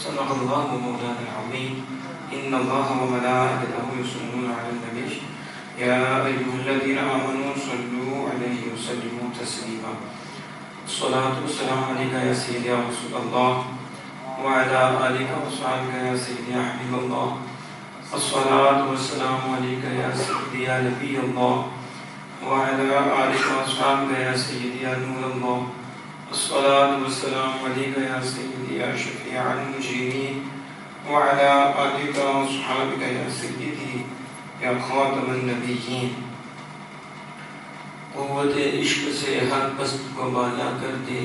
صدق الله مولانا العظيم. إن الله وملائكته يصلون على النبي يا أيها الذين آمنوا صلوا عليه وسلموا تسليما. الصلاة والسلام عليك يا سيدي يا رسول الله وعلى آلك وصحبك يا سيدي يا حبيب الله. الصلاة والسلام عليك يا سيدي يا نبي الله وعلى آلك وصحبك يا سيدي يا نور الله. الصلاة والسلام عليك يا سيدي يا شفيع المجرمين وعلى آلك وصحبك يا سيدي یا خاتم النبیین. قوت عشق سے ہر پست کو بالا کر دے،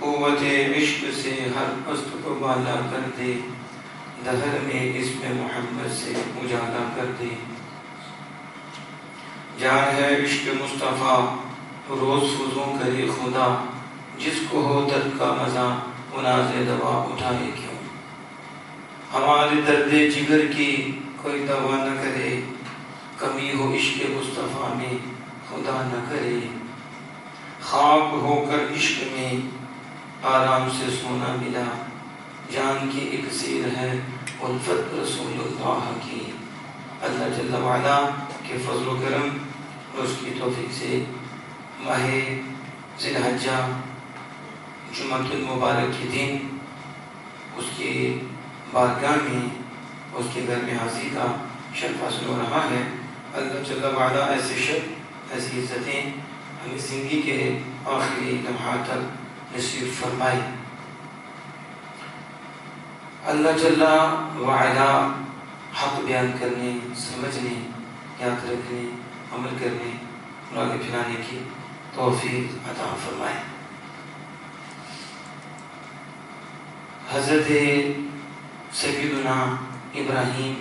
قوت عشق سے ہر پست کو بالا کر دے، دہر میں اسم محمد سے اجالا کر دے. جان ہے عشق مصطفیٰ روز فضوں کرے خدا، جس کو ہو درد کا مزہ اناز دوا اٹھائے کیوں. ہمارے درد جگر کی کوئی دوا نہ کرے، کمی ہو عشق مصطفیٰ میں خدا نہ کرے. خواب ہو کر عشق میں آرام سے سونا ملا، جان کی اکسیر ہے الفت رسول اللہ کی. اللہ جل وعلا کے فضل و کرم اور اس کی توفیق سے ماہ ذی الحجہ جمعۃ المبارک کے دن اس کی بارگاہ میں اس کے گھر میں حاضری کا شرف حاصل ہو رہا ہے. اللہ جل وعلا ایسے شب ایسی عزتیں ہمیں زندگی کے آخری لمحات تک نصیب فرمائے. اللہ جل وعلا حق بیان کرنے، سمجھنے، یاد رکھنے، عمل کرنے اور آگے پھیلانے کی توفیق عطا فرمائے. حضرت سیدنا ابراہیم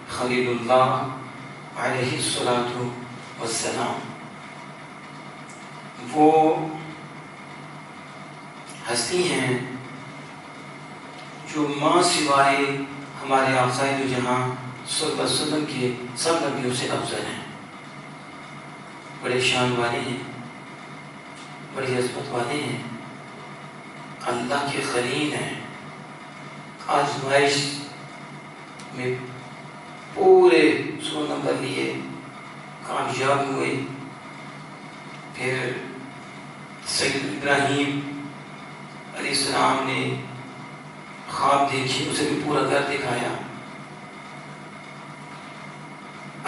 خلیل اللہ علیہ الصلاۃ والسلام وہ ہستی ہیں جو ماں سوائے ہمارے آقائے دو جہاں صلی اللہ علیہ وسلم کے سب نبیوں سے افضل ہیں. بڑے شان والے ہیں، بڑی عظمت والے ہیں، اللہ کے خلیل ہیں. آزمائش میں پورے 100 نمبر لیے، کامیاب ہوئے. پھر سید ابراہیم علیہ السلام نے خواب دیکھی، اسے بھی پورا کر دکھایا.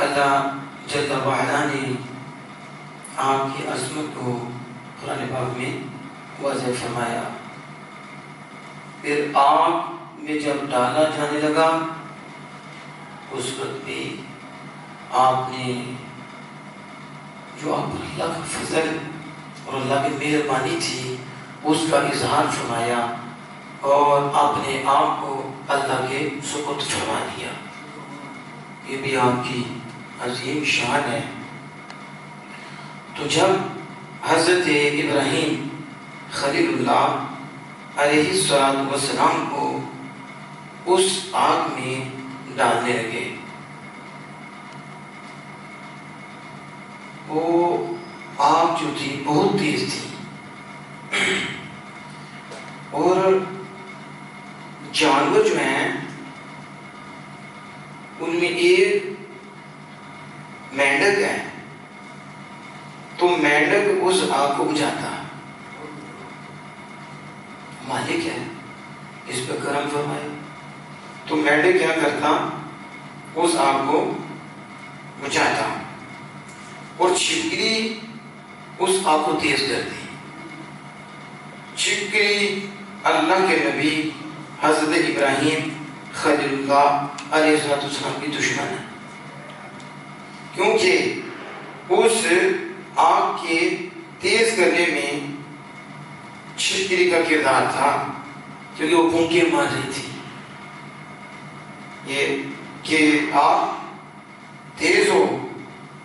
اللہ جل وعلا نے آپ کی عظمت کو قرآن پاک میں واضح فرمایا. پھر آگ میں جب ڈالا جانے لگا اس وقت بھی آپ نے جو آپ اللہ کا فضل اور اللہ کی مہربانی تھی اس کا اظہار فرمایا اور اپنے آپ کو اللہ کے سپرد فرما دیا. یہ بھی آپ کی عظیم شان ہے. تو جب حضرت ابراہیم خلیل اللہ علیہ السلام کو اس آگ میں ڈالنے لگے، وہ آگ جو تھی بہت تیز تھی اور جانور جو ہیں ان میں ایک مینڈک ہے، تو مینڈک اس آگ کو بجھاتا. مالک ہے، اس پہ کرم فرمائے. تو مینڈک کیا کرتا، اس آگ کو بجھاتا اور چھپکلی اس آگ کو تیز کرتی. چھپکلی اللہ کے نبی حضرت ابراہیم خلیل اللہ علیہ السلام کی دشمن ہے، کیونکہ اس آگ کے تیز کرنے میں چھپکلی کا کردار تھا، کیونکہ وہ پھونکے مار رہی تھی. یہ کہ آگ تیز ہو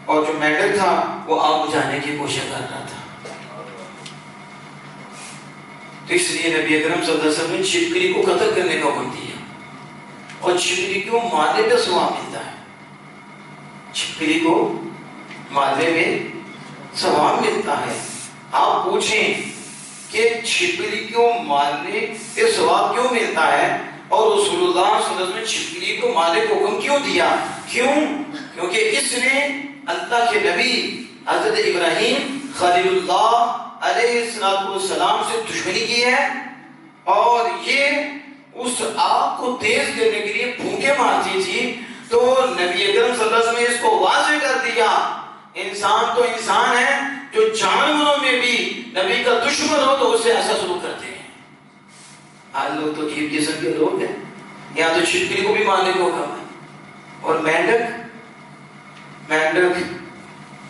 اور جو مینڈک تھا وہ آگ بجھانے کی کوشش کر رہا تھا. تو اس لیے نبی اکرم صلی اللہ علیہ وسلم نے چھپکلی کو قتل کرنے کا حکم دیا اور چھپکلی کو مارنے پہ ثواب ملتا ہے. چھپکلی کو مارنے میں ثواب ملتا ہے. آپ پوچھیں کہ چھپکلی کو مارنے پہ ثواب کیوں ملتا ہے؟ اور رسول اللہ صلی اللہ علیہ وسلم نے چھپکلی کو مارنے کو حکم کیوں دیا؟ کیوں؟ کیونکہ اس نے اللہ کے نبی حضرت ابراہیم خلیل اللہ علیہ السلام سے دشمنی کی ہے، اور یہ اس آگ کو تیز کرنے کے لیے پھونکے مارتی تھی۔ تو نبی اکرم صلی اللہ علیہ وسلم نے اس کو واضح کر دیا، انسان تو انسان ہے، جو جانوروں میں بھی نبی کا دشمن ہو تو اسے ایسا سلوک کرتے ہیں۔ آج لوگ تو عجیب قسم کے لوگ ہیں، یہاں تو چھپکلی کو بھی مارنے کو حکم ہے، اور مینڈک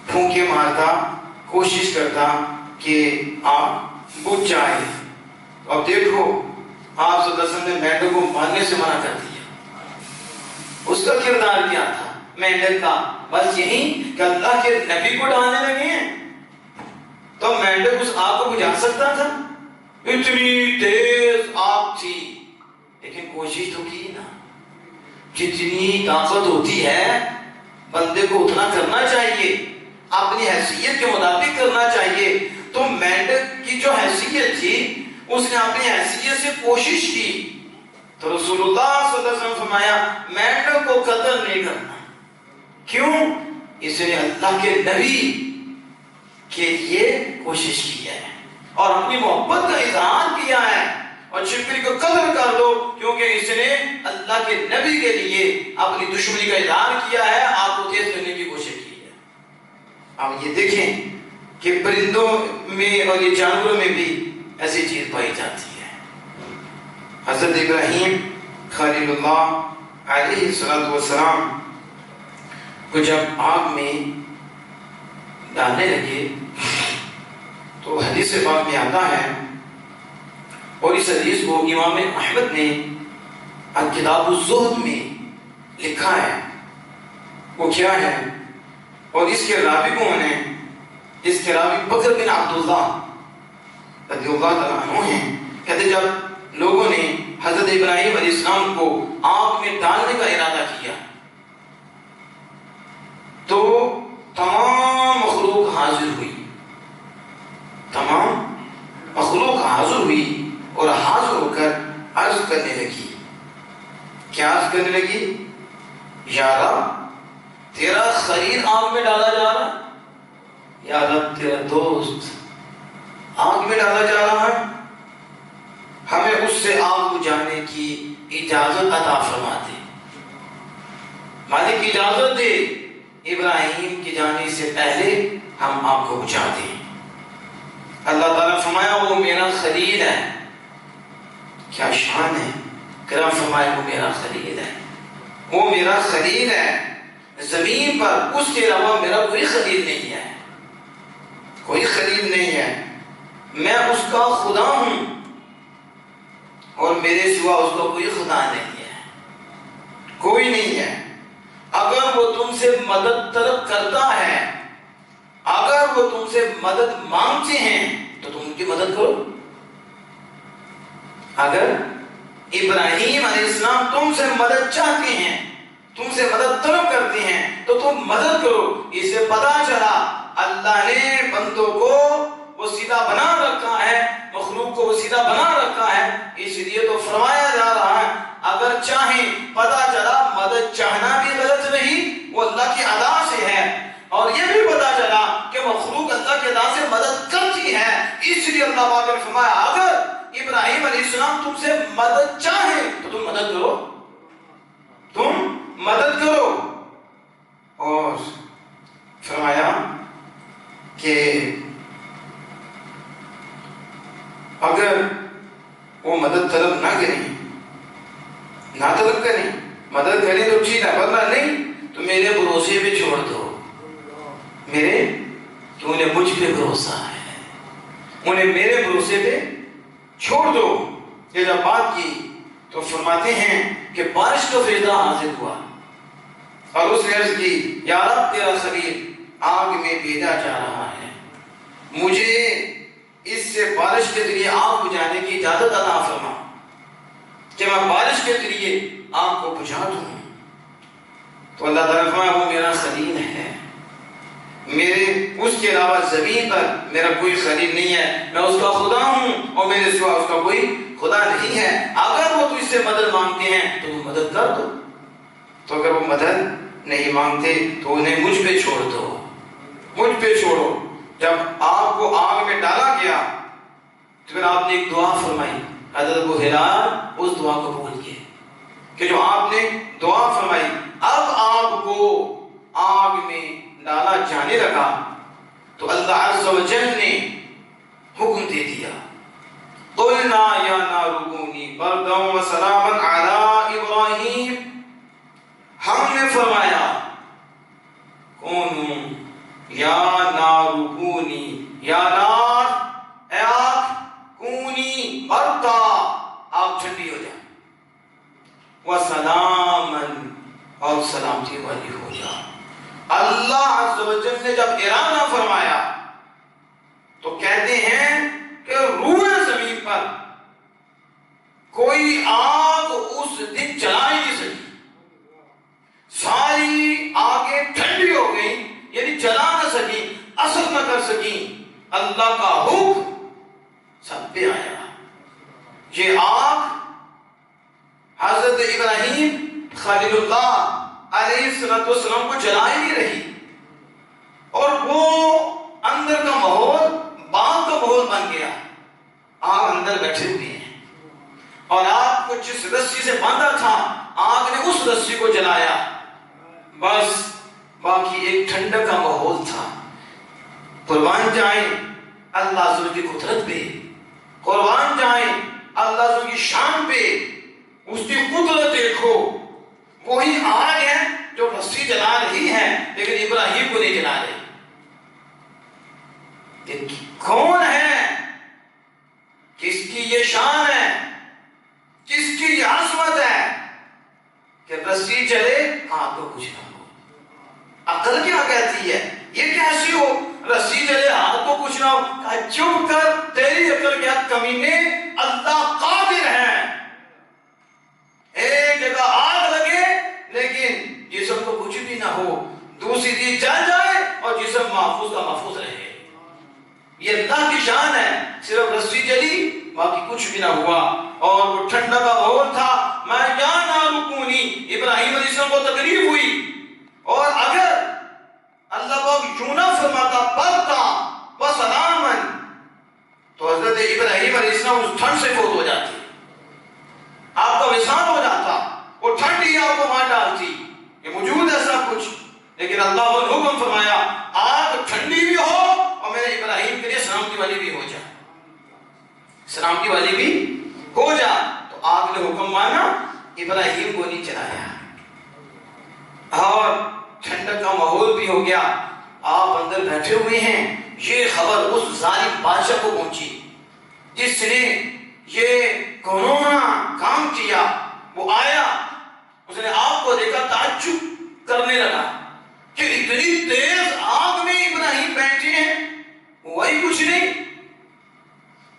پھونکے مارتا، کوشش کرتا کہ آپ بجھ جائے۔ اب دیکھو آپ صلی اللہ علیہ وسلم نے مینڈک کو مارنے سے منع کر دیا۔ اس کا کردار کیا تھا مینڈک کا؟ بس یہی کہ اللہ کے نبی کو ڈالنے لگے ہیں، تو مینڈک اس آگ کو بجھا سکتا تھا؟ اتنی تیز آگ تھی، لیکن کوشش تو کی نا۔ جتنی طاقت ہوتی ہے بندے کو اتنا کرنا چاہیے، اپنی حیثیت کے مطابق کرنا چاہیے۔ تو مینڈک کی جو حیثیت تھی، اس نے اپنی حیثیت سے کوشش کی، تو رسول اللہ صلی اللہ علیہ وسلم فرمایا مینڈک کو قتل نہیں کرنا۔ کیوں؟ اس نے اللہ کے نبی کے لیے کوشش کی ہے اور اپنی محبت کا اظہار کیا ہے، اور چھپکلی کو قتل کر دو کیونکہ اس نے اللہ کے نبی کے لیے اپنی دشمنی کا اظہار کیا ہے، آپ کو تیز کرنے کی کوشش کی ہے۔ اب یہ دیکھیں کہ پرندوں میں اور یہ جانوروں میں بھی ایسی چیز پائی جاتی ہے۔ حضرت ابراہیم خلیل اللہ علیہ السلام کو جب آگ میں ڈالنے لگے تو حدیث پاک میں آتا ہے، اور اس حدیث کو امام احمد نے کتاب الزہد میں لکھا ہے۔ وہ کیا ہے؟ اور اس کے راوی کون ہیں؟ اس کے راوی بکر بن عبداللہ رضی اللہ تعالیٰ عنہ ہیں۔ کہتے جب لوگوں نے حضرت ابراہیم علیہ السلام کو آگ میں ڈالنے کا ارادہ کیا تو تمام مخلوق حاضر ہوئی، تمام مخلوق حاضر ہوئی اور حاضر ہو کر عرض کرنے لگی۔ کیا عرض کرنے لگی؟ یا رب تیرا خلیل آگ میں ڈالا جا رہا ہے، یا رب تیرا دوست آگ میں ڈالا جا رہا ہے، ہمیں اس سے آگ بجھانے کی اجازت عطا فرما دے، مالک اجازت دے، ابراہیم کی جانے سے پہلے ہم آگ کو بجھا دیں۔ اللہ تعالیٰ فرمایا وہ میرا خلیل ہے۔ کیا شان ہے! کرام فرمایا وہ میرا خلیل ہے، وہ میرا خلیل ہے، زمین پر اس کے علاوہ میرا کوئی خلیل نہیں ہے، کوئی خلیل نہیں ہے، میں اس کا خدا ہوں اور میرے سوا اس کا کوئی خدا نہیں ہے، کوئی نہیں ہے۔ اگر وہ تم سے مدد طلب کرتا ہے، اگر وہ تم سے مدد مانگتے ہیں تو تم ان کی مدد کرو۔ اگر ابراہیم علیہ السلام تم سے مدد چاہتے ہیں، تم سے مدد طلب کرتے ہیں تو تم مدد کرو۔ اسے پتا چلا اللہ نے بندوں کو وہ سیدھا بنا رکھا ہے، مخلوق کو وہ سیدھا بنا رکھا ہے، اس لیے تو فرمایا جا رہا ہے اگر چاہیں، پتا چلا مدد چاہنا بھی غلط نہیں، وہ اللہ کی ادا سے ہے، اور یہ بھی پتا چلا کہ مخلوق اللہ کی ادا سے مدد کرتی ہے، اس لیے اللہ پاک نے فرمایا اگر ابراہیم علیہ السلام تم سے مدد چاہیں تو تم مدد کرو، تم مدد کرو۔ اور فرمایا کہ اگر وہ مدد طلب نہ کریں، نہ طلب کریں، مدد کریں تو ٹھیک ہے، ورنہ نہیں تو میرے بھروسے پہ چھوڑ دو، میرے کہ انہیں مجھ پہ بھروسہ ہے، انہیں میرے بھروسے پہ چھوڑ دو۔ یہ جب بات کی تو فرماتے ہیں کہ بارش کا فرشتہ حاضر ہوا اور اس نے عرض کی یا رب تیرا خلیل آگ میں بھیجا جا رہا ہے، مجھے اس سے بارش کے ذریعے آگ بجھانے کی اجازت عطا فرما کہ میں بارش کے ذریعے آگ کو بجھا دوں۔ تو اللہ تعالیٰ فرمایا وہ میرا خلیل ہے، میرے اس کے علاوہ زمین پر میرا کوئی خلیل نہیں ہے، میں اس کا خدا ہوں اور میرے سوا اس کا کوئی خدا نہیں ہے، اگر وہ تجھ سے مدد مانگتے ہیں تو وہ مدد کر دو، تو اگر وہ مدد نہیں مانگتے تو انہیں مجھ پہ چھوڑ دو، مجھ پہ چھوڑو۔ جب آپ کو آگ میں ڈالا گیا تو پھر آپ نے ایک دعا فرمائی، حضرت ابو ہلال اس دعا کو بھول گئے کہ جو آپ نے دعا فرمائی، اب آپ کو آگ میں ڈالا جانے لگا تو اللہ عز و جل نے حکم دے دیا، قُلْنَا يَا نَارُ كُونِي بَرْدًا وَسَلَامًا عَلَىٰ إِبْرَاهِيمَ، ہم نے فرمایا کونو یا نار کونی، یا نار اے آگ، کونی بردا، آگ ٹھنڈی ہو جائے، وَسَلَامًا اور سلامتی والی ہو جائے۔ اللہ عز و جل نے جب ارادہ فرمایا تو کہتے ہیں کہ روئے زمین پر کوئی آگ اس دن جلا ہی نہیں سکی، ساری آگیں ٹھنڈی ہو گئی، یعنی جلا نہ سکی، اثر نہ کر سکی۔ اللہ کا حکم سب پہ آیا۔ یہ آگ حضرت ابراہیم خلیل اللہ علیہ السلام کو جلا ہی نہیں رہی، اور وہ اندر کا ماحول باغ کا ماحول بن گیا، آگ اندر بیٹھے ہوئے ہیں، اور آگ کو جس رسی سے باندھا تھا آگ نے اس رسی کو جلایا، بس باقی ایک ٹھنڈک کا ماحول تھا۔ قربان جائیں اللہ عز و جل کی قدرت پہ، قربان جائیں اللہ عز و جل کی شان پہ، اس کی قدرت دیکھو۔ وہی آگ ہے جو رسی جلا رہی ہے لیکن ابراہیم کو نہیں جلا رہی۔ کون ہے، کس کی یہ شان ہے، کس کی یہ عظمت ہے کہ رسی چلے آگ کو کچھ نہ ہو۔ عقل کیا کہتی ہے، یہ کیسی ہو رسی چلے آگ کو کچھ نہ ہو؟ کہا چپ کر، تیری عقل کیا کمینے، اللہ قادر ہے۔ ایک جگہ آگ لگے لیکن جسم کو کچھ بھی نہ ہو، دوسری چیز جل جائے اور جسم محفوظ کا محفوظ رہے۔ یہ اللہ کی شان ہے، صرف رسی جلی باقی کچھ بھی نہ ہوا، اور وہ ٹھنڈا کا ماحول تھا۔ میں یا نار کونی، ابراہیم علیہ السلام کو تکلیف ہوئی، اور اگر اللہ پاک یوں نہ فرماتا بردا وسلاما تو حضرت ابراہیم علیہ السلام اس ٹھنڈ سے فوت ہو جاتے، آپ کا وصال ہو جاتا، وہ ٹھنڈی آپ کو مار ڈالتی۔ یہ موجود ہے سب کچھ، لیکن اللہ نے حکم فرمایا آگ ٹھنڈی بھی ہو اور میرے ابراہیم کے لیے سلامتی والی بھی ہو جائے، سلامتی والی بھی ہو جا۔ تو آگ نے حکم مانا، ابراہیم کو نہیں چلایا، اور ٹھنڈک کا ماحول بھی ہو گیا، آپ اندر بیٹھے ہوئے ہیں۔ یہ خبر اس ظالم بادشاہ کو پہنچی جس نے یہ کرونا کام کیا، وہ آیا، اس نے آپ کو دیکھا، تعجب کرنے لگا کہ اتنی تیز آگ میں ابراہیم بیٹھے ہیں، وہی کچھ نہیں،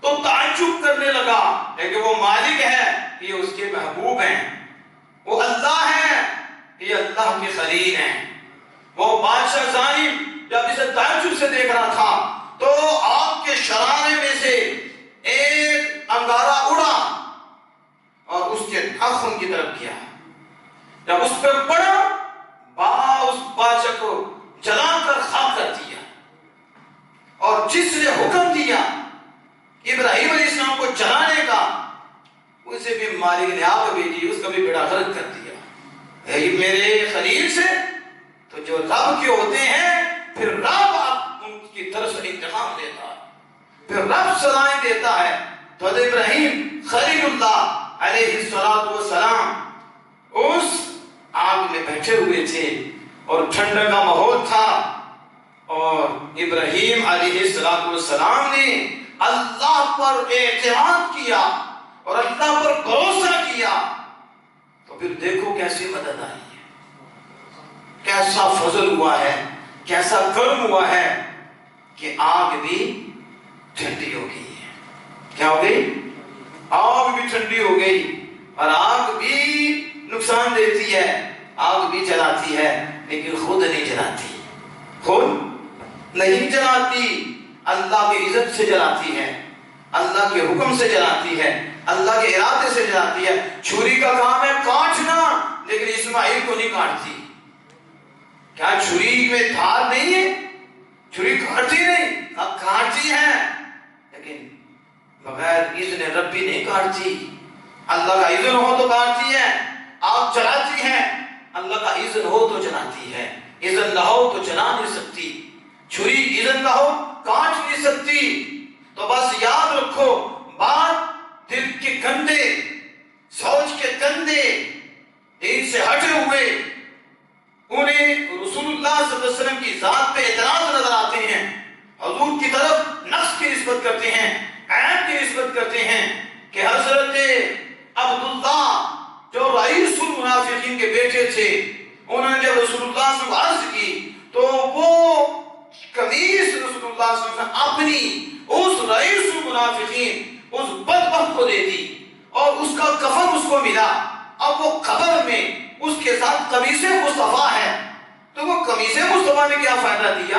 تو تعجب کرنے لگا۔ لیکن وہ مالک ہے، یہ اس کے محبوب ہیں، وہ اللہ ہے، یہ اللہ کے خلیل ہیں۔ وہ بادشاہ ظالم جب اسے تعجب سے دیکھ رہا تھا تو آگ کے شرارے میں سے ایک انگارہ اڑا اور اس کے ناخن کی طرف گیا، جب اس پر پڑا اس بادشاہ کو جلا کر خاک کر دیا، اور جس نے حکم دیا ابراہیم علیہ السلام کو جلانے کا، اسے بھی مالک نے آگ بھیجی، اس کا بھی بیڑا غرق کر دیا۔ میرے خلیل سے تو جو رب کے ہوتے ہیں، پھر رب ان کی طرف سے انتقام دیتا ہے، پھر رب سزائیں دیتا ہے۔ تو حضرت ابراہیم خلیل اللہ علیہ السلام اس آگ میں بیٹھے ہوئے تھے، اور ٹھنڈا کا ماحول تھا، اور ابراہیم علیہ السلام نے اللہ پر اعتماد کیا اور اللہ پر بھروسہ کیا، تو پھر دیکھو کیسی مدد آئی ہے، کیسا فضل ہوا ہے، کیسا کرم ہوا ہے کہ آگ بھی ٹھنڈی ہو گئی ہے۔ کیا ہو گئی؟ آگ بھی ٹھنڈی ہو گئی، اور آگ بھی نقصان دیتی ہے، آگ بھی جلاتی ہے لیکن خود نہیں جلاتی، خود نہیں جلاتی، اللہ کی عزت سے جلاتی ہے، اللہ کے حکم سے جلاتی ہے۔ اللہ کے ارادے سے جلاتی ہے۔ چھری کا کام ہے کاٹنا، لیکن اسماعیل کو نہیں کاٹتی۔ کیا چھری میں دھار نہیں ہے؟ چھری کاٹتی نہیں، کاٹتی ہے، لیکن بغیر اذن ربی نہیں کاٹتی۔ اللہ کا اذن ہو تو کاٹتی ہے، آگ جلاتی ہے، اللہ کا اذن ہو تو جلاتی ہے، اذن نہ ہو تو جلا نہیں سکتی۔ چھری اذن نہ ہو کاٹ نہیں سکتی۔ تو بس یاد رکھو، بات دل کے گندے، سوچ کے گندے، دین سے ہٹے ہوئے انہیں رسول اللہ صلی اللہ علیہ وسلم کی ذات پہ اعتراض نظر آتے ہیں، حضور کی طرف نقص کی نسبت کرتے ہیں، عیب کی نسبت کرتے ہیں کہ حضرت عبداللہ جو رئیس المنافقین کے بیٹے تھے، انہوں نے جب رسول اللہ سے عرض کی تو وہ قمیص رسول اللہ صلی اللہ علیہ وسلم اپنی اس رئیس المنافقین اس بدبخت کو دے دی اور اس کا کفن اس کو ملا۔ اب وہ قبر میں اس کے ساتھ قمیص مصطفیٰ ہے، تو وہ قمیص مصطفیٰ نے کیا فائدہ دیا؟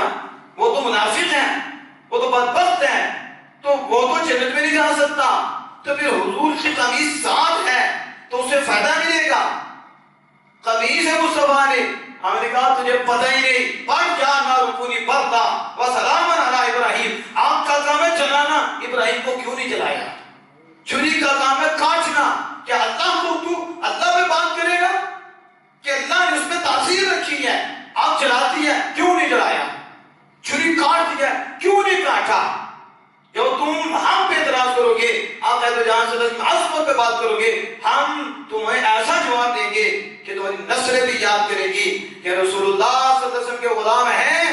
وہ تو منافق ہیں، وہ تو بدبخت ہیں، تو وہ تو جنت میں نہیں جا سکتا۔ تو پھر حضور کی قمیص ساتھ ہے تو اسے فائدہ ملے گا۔ قمیص مصطفیٰ نے، ہم نے کہا تجھے پتہ ہی نہیں، پڑھ جا نار کونی بردا وسلام علی ابراہیم، آگ کا کام ہے جلانا، ابراہیم کو کیوں نہیں جلایا؟ چھری کا کام ہے کاٹنا، کیا اللہ کو تو اللہ پہ بات کرے گا کہ اللہ نے اس میں تاثیر رکھی ہے، آگ جلاتی ہے کیوں نہیں جلایا؟ چھری کاٹ دیا کیوں نہیں کاٹا؟ جو تم ہم پہ اعتراض کرو گے، آپ اہل جان صلی اللہ علیہ وسلم عظمت پہ بات کرو گے، ہم تمہیں ایسا جواب دیں گے کہ تمہاری نسلیں بھی یاد کرے گی کہ رسول اللہ صلی اللہ علیہ وسلم کے غلام ہیں،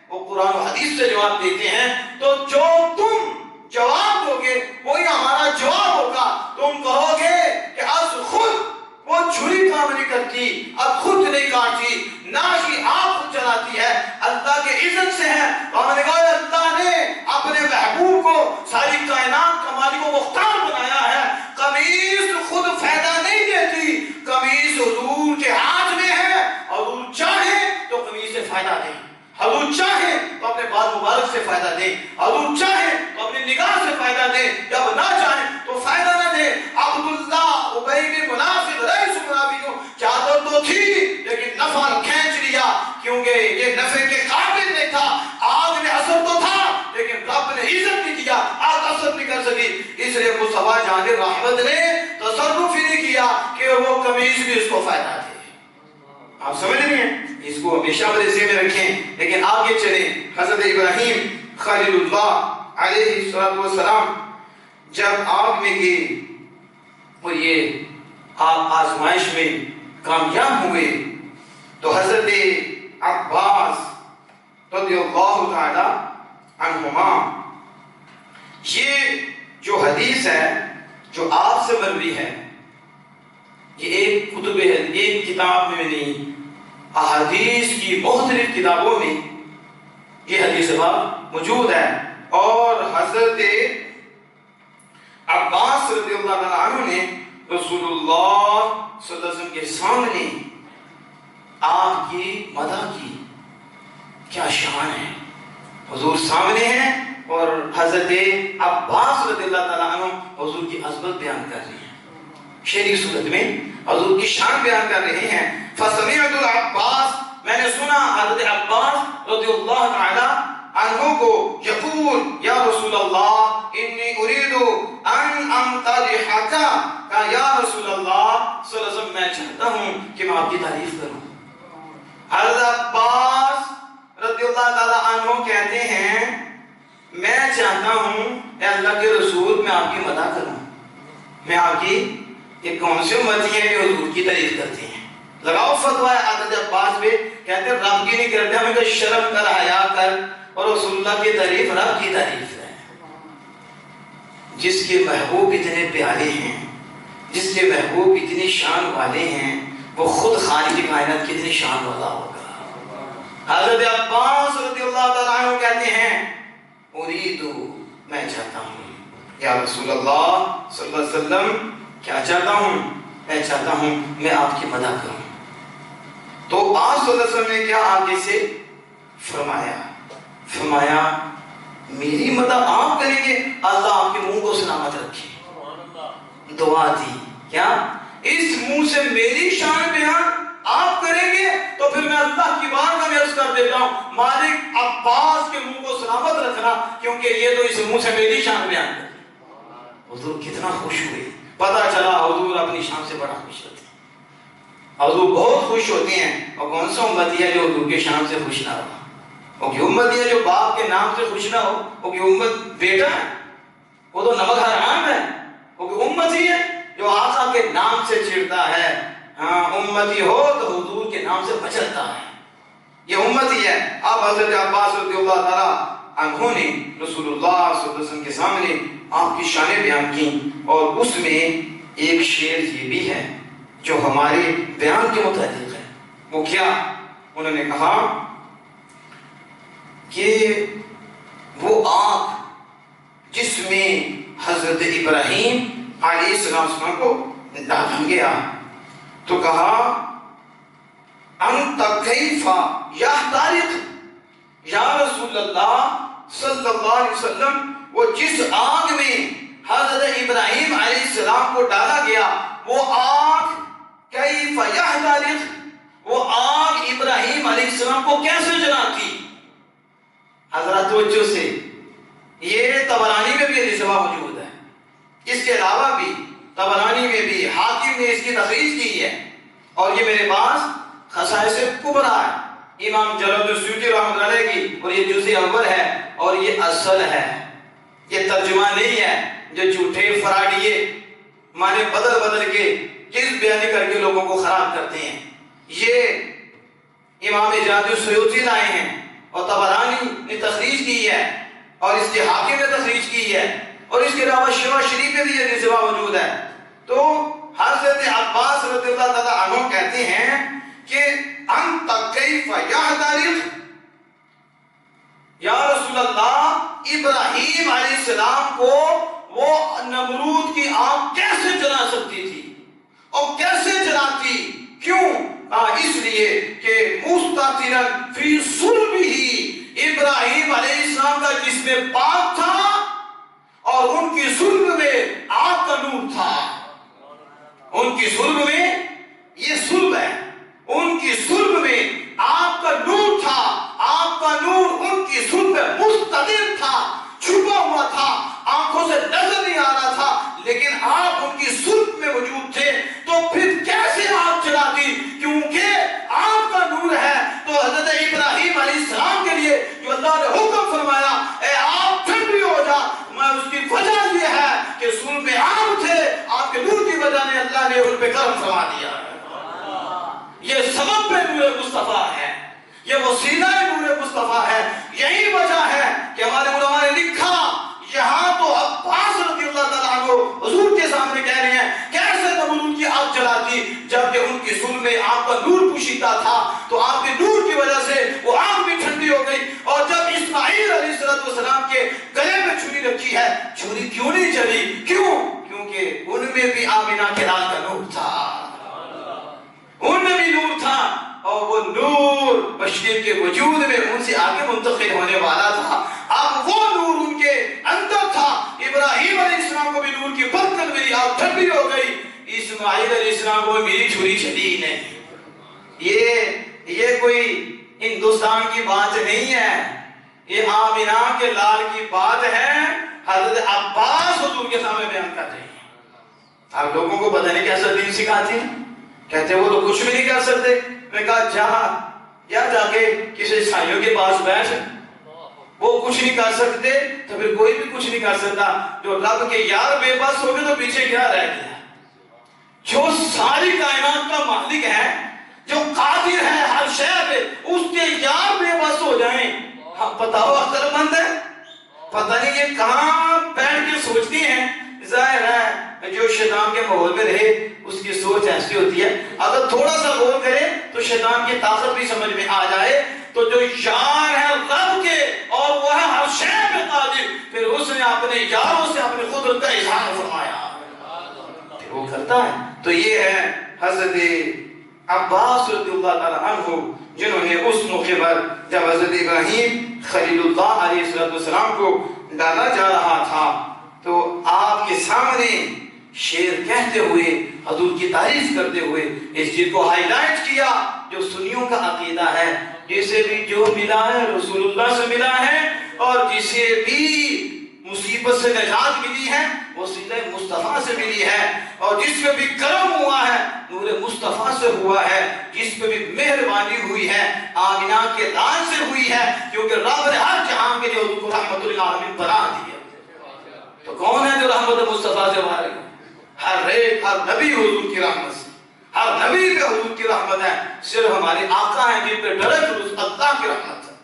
وہ قرآن و حدیث سے جواب دیتے ہیں۔ تو جو تم جواب دو گے وہی ہمارا جواب ہوگا۔ تم کہو گے کہ از خود وہ چھری کام نہیں کرتی، اب خود نہیں کاٹتی، نہ ہی آپ خود چلاتی ہے، اللہ کے اذن سے ہے۔ ہم نے کہا اللہ نے اپنے محبوب کو ساری کائنات کا مالک و مختار بنایا ہے، قمیص خود فائدہ نہیں دیتی، قمیص حضور کے ہاتھ میں ہے، حضور چاہے تو قمیص سے فائدہ دے، حضور چاہے تو اپنے بال مبارک سے فائدہ دے، حضور چاہے تو اپنی نگاہ سے فائدہ دے، جب نہ چاہے تو فائدہ نہ دے۔ عبداللہ ابی بن منافق رئیس المنافقین چادر تو تھی لیکن نفع کھینچ لیا، کیونکہ یہ نفع کے قابل نہیں تھا۔ آگ میں اثر تو تھا لیکن رب نے عزت نہیں دیا، آگ اثر نہیں کر سکی، اس لیے مصطفیٰ جان رحمت نے تصرف ہی نہیں کیا کہ وہ قمیص بھی اس کو فائدہ دے۔ آپ سمجھ نہیں ہیں؟ اس کو ہمیشہ اپنے ذہن میں رکھیں۔ لیکن آگے چلیں، حضرت ابراہیم خلیل اللہ علیہ السلام جب آگ میں گئے اور یہ آزمائش میں کامیاب ہوئے تو حضرت عباس رضی اللہ تعالی عنہما، یہ جو حدیث ہے جو آپ سے مروی ہے، یہ ایک کتب ہے، ایک کتاب میں نہیں، احادیث کی مختلف کتابوں میں یہ حدیث بات موجود ہے۔ اور حضرت عباس رضی اللہ عنہ نے رسول اللہ صلی اللہ علیہ وسلم کے سامنے آپ کی مدح کی، کیا شان ہے، حضور سامنے ہیں اور حضرت عباس رضی اللہ تعالیٰ عنہ حضور کی عظمت بیان کر رہے ہیں، شعری صورت میں حضور کی شان بیان کر رہے ہیں۔ فسمعت العباس، میں نے سنا حضرت عباس رضی اللہ تعالیٰ عنہ کو یقول یا رسول اللہ انی اريد ان امتدحک، کہا یا رسول اللہ صلی اللہ علیہ وسلم میں چاہتا ہوں کہ میں آپ کی تعریف کروں۔ حضرت عباس رضی اللہ تعالیٰ عنہ کہتے ہیں میں چاہتا ہوں اے اللہ کے رسول میں آپ کی مدح کروں، میں آپ کی، یہ کون سی امتی ہے کہ حضور کی تعریف کرتے ہیں؟ لگاؤ فتویٰ حضرت عباس پہ، کہتے ہیں رب کی نہیں کرتے، ہمیں کہ شرم کر، حیا کر، اور رسول اللہ کی تعریف رب کی تعریف ہے، جس کے محبوب اتنے پیارے ہیں، جس کے محبوب اتنی شان والے ہیں، وہ خود خالق کائنات کتنی شان والا ہوگا۔ حضرت عباس رضی اللہ تعالیٰ عنہ کہتے ہیں اریدو، میں چاہتا ہوں یا رسول اللہ صلی اللہ علیہ وسلم، کیا چاہتا ہوں؟ میں چاہتا ہوں میں آپ کی مدح کروں۔ تو آپ صلی اللہ علیہ وسلم نے کیا آگے سے فرمایا میری مدح آپ کریں گے، اللہ آپ کے منہ کو سلامت رکھے، دعا دی، کیا اس منہ سے میری شان بیان آپ کریں گے تو پھر میں اللہ کی بارگاہ میں عرض کر دیتا ہوں مالک عباس کے منہ کو سلامت رکھنا، کیونکہ یہ تو اس منہ سے میری شان بیان کر دی۔ حضور کتنا خوش ہوئے، پتہ چلا حضور اپنی شان سے بڑا خوش ہوتے ہیں، حضور بہت خوش ہوتے ہیں۔ اور کون سا امتی ہے جو حضور کے شان سے خوش نہ رہا؟ وہ کی امتی ہے جو باپ کے نام سے خوش نہ ہو؟ وہ کی امت بیٹا ہے، وہ تو نمک حرام ہے۔ وہ کی امتی ہے جو آقا کے نام سے چڑھتا ہے، ہاں امتی ہو تو حضور کے نام سے بچتا ہے، یہ امتی ہے۔ اب حضرت عباس رضی اللہ تعالیٰ عنہ نے رسول اللہ صلی اللہ علیہ وسلم کے سامنے آپ کی شانیں بیان کی، اور اس میں ایک شعر یہ بھی ہے جو ہمارے بیان کے متعلق ہے۔ وہ کیا؟ انہوں نے کہا کہ وہ آگ جس میں حضرت ابراہیم علیہ السلام کو ڈالا گیا، تو کہا انت کیف یا طارق، یا رسول اللہ صلی اللہ علیہ وسلم، وہ جس آگ میں حضرت ابراہیم علیہ السلام کو ڈالا گیا وہ آگ کیف یا طارق، وہ آگ ابراہیم علیہ السلام کو کیسے جلاتی؟ حضرات توجہ سے، یہ طبرانی میں بھی حدیث موجود ہے، اس کے علاوہ بھی طبرانی میں بھی حاکم نے اس کی تخریج کی ہے، اور یہ میرے پاس خصائص کبریٰ ہے امام جلال السیوطی رحمۃ اللہ علیہ کی، اور یہ جزء اول ہے اور یہ اصل ہے، یہ ترجمہ نہیں ہے جو جھوٹے فراڈیے معنی بدل بدل کے چیز بیانی کر کے لوگوں کو خراب کرتے ہیں۔ یہ امام جلال السیوطی لائے ہیں اور طبرانی نے تخریج کی ہے، اور اس کے حاکم نے تخریج کی ہے، اور اس کے علاوہ شفا شریف میں بھی یہ رسوا موجود ہے۔ تو حضرت عباس رضی اللہ تعالیٰ عنہ کہتے ہیں کہ انت کیف یا طارق، یا رسول اللہ ابراہیم علیہ السلام کو وہ نمرود کی آگ کیسے جلا سکتی تھی اور کیسے جلاتی؟ کیوں؟ اس لیے کہ مستترا فی صلبہ، ابراہیم علیہ السلام کا جسم پاک تھا اور ان کی صلب میں آگ کا نور تھا۔ ان کی صلب میں، یہ صلب ہے، ان کی صلب میں آگ کا نور تھا، آگ کا نور ان کی صلب میں مستتر تھا، چھپا ہوا تھا، آنکھوں سے نظر نہیں آ رہا تھا، لیکن آپ ان کی صلب میں موجود تھے، تو پھر کیسے آگ چلاتی؟ کیونکہ آگ کا نور ہے۔ تو حضرت ابراہیم علیہ السلام کے لیے جو اللہ نے حکم فرمایا اے آگ ٹھنڈی ہو جا، میں اس کی وجہ یہ ہے کہ صلب میں آگ تھے، آپ کے نور کی وجہ نے اللہ نے ان پہ کرم فرما دیا۔ یہ سبب پہ نور مصطفیٰ ہے، یہ وسیلہ نور مصطفیٰ ہے۔ یہی وجہ ہے کہ ہمارے علماء نے لکھا، یہاں تو عباس رضی اللہ تعالیٰ عنہ حضور کے سامنے کہہ رہے ہیں کیسے نمرود کی آگ جلاتی، جبکہ ان کی صلب میں آپ کا نور پوشیدہ تھا، تو آپ کے نور کی وجہ سے وہ آگ بھی ٹھنڈی ہو گئی۔ اور جب اسماعیل علیہ السلام کے گلے میں چھری رکھی ہے، چھری کیوں نہیں چلی؟ کیوں؟ کیونکہ ان میں بھی آمنہ کے لال کا نور تھا، ان میں بھی نور تھا، اور وہ نور بشیر کے وجود میں ان سے آگے منتقل ہونے والا تھا۔ اب وہ نور ان کے اندر تھا، ابراہیم علیہ السلام کو بھی نور کی برکت ملی، آگ ٹھنڈی ہو گئی، اسماعیل علیہ السلام کو میری چھری چلی نہیں۔ یہ کوئی ہندوستان کی بات نہیں ہے، یہ آمنہ کے لال کی بات ہے، حضرت عباس حضور کے سامنے بیان کر رہے ہیں۔ آپ لوگوں کو پتہ نہیں کیسا دین سکھاتے ہیں، کہتے ہیں وہ تو کچھ بھی نہیں کر سکتے۔ میں کہا جا کے کسی عیسائیوں کے پاس بیٹھ، وہ کچھ نہیں کر سکتے تو پھر کوئی بھی کچھ نہیں کر سکتا۔ جو رب کے یار بے بس ہو گئے تو پیچھے کیا رہ گیا؟ جو ساری کائنات کا مالک ہے، جو قادر ہے ہر شے پہ، اس کے یار بے بس ہو جائیں، بتاؤ عقل مند ہے؟ پتہ نہیں یہ کہاں بیٹھ کے سوچتی ہیں۔ ظاہر ہے جو شیطان کے ماحول میں رہے اس کی سوچ ایسی ہوتی ہے، اگر تھوڑا سا غور کرے تو شیطان کی طاقت بھی سمجھ میں آ جائے۔ تو جو یار ہے رب کے اور وہ ہے ہر شے پہ قادر، پھر اس نے اپنے یاروں سے اپنے قدرت کا اظہار فرمایا، پھر وہ کرتا ہے۔ تو یہ ہے حضرت عباس رضی اللہ تعالیٰ عنہ، جنہوں نے اس موقع پر جب حضرت ابراہیم خلیل اللہ علیہ السلام کو ڈالا جا رہا تھا تو آپ کے سامنے شعر کہتے ہوئے حضور کی تعریف کرتے ہوئے اس چیز کو ہائی لائٹ کیا جو سنیوں کا عقیدہ ہے، جسے بھی جو ملا ہے رسول اللہ سے ملا ہے، اور جسے بھی مصیبت سے نجات ملی ہے وہ صلہ مصطفیٰ سے ملی ہے، اور جس پہ بھی کرم ہوا ہے نور مصطفیٰ سے ہوا ہے، جس پہ بھی مہربانی ہوئی ہے آمینہ کے لال سے ہوئی ہے، کیونکہ رب نے ہر جہاں کے لیے حضور کو رحمت للعالمین بنا دیا۔ تو کون ہے جو رحمت مصطفیٰ سے وارث ہے؟ ہر نبی حضور کی رحمت سے، ہر نبی پہ حضور کی رحمت ہے، صرف ہمارے آقا ہیں جن پہ ڈائریکٹ اللہ کی رحمت ہے،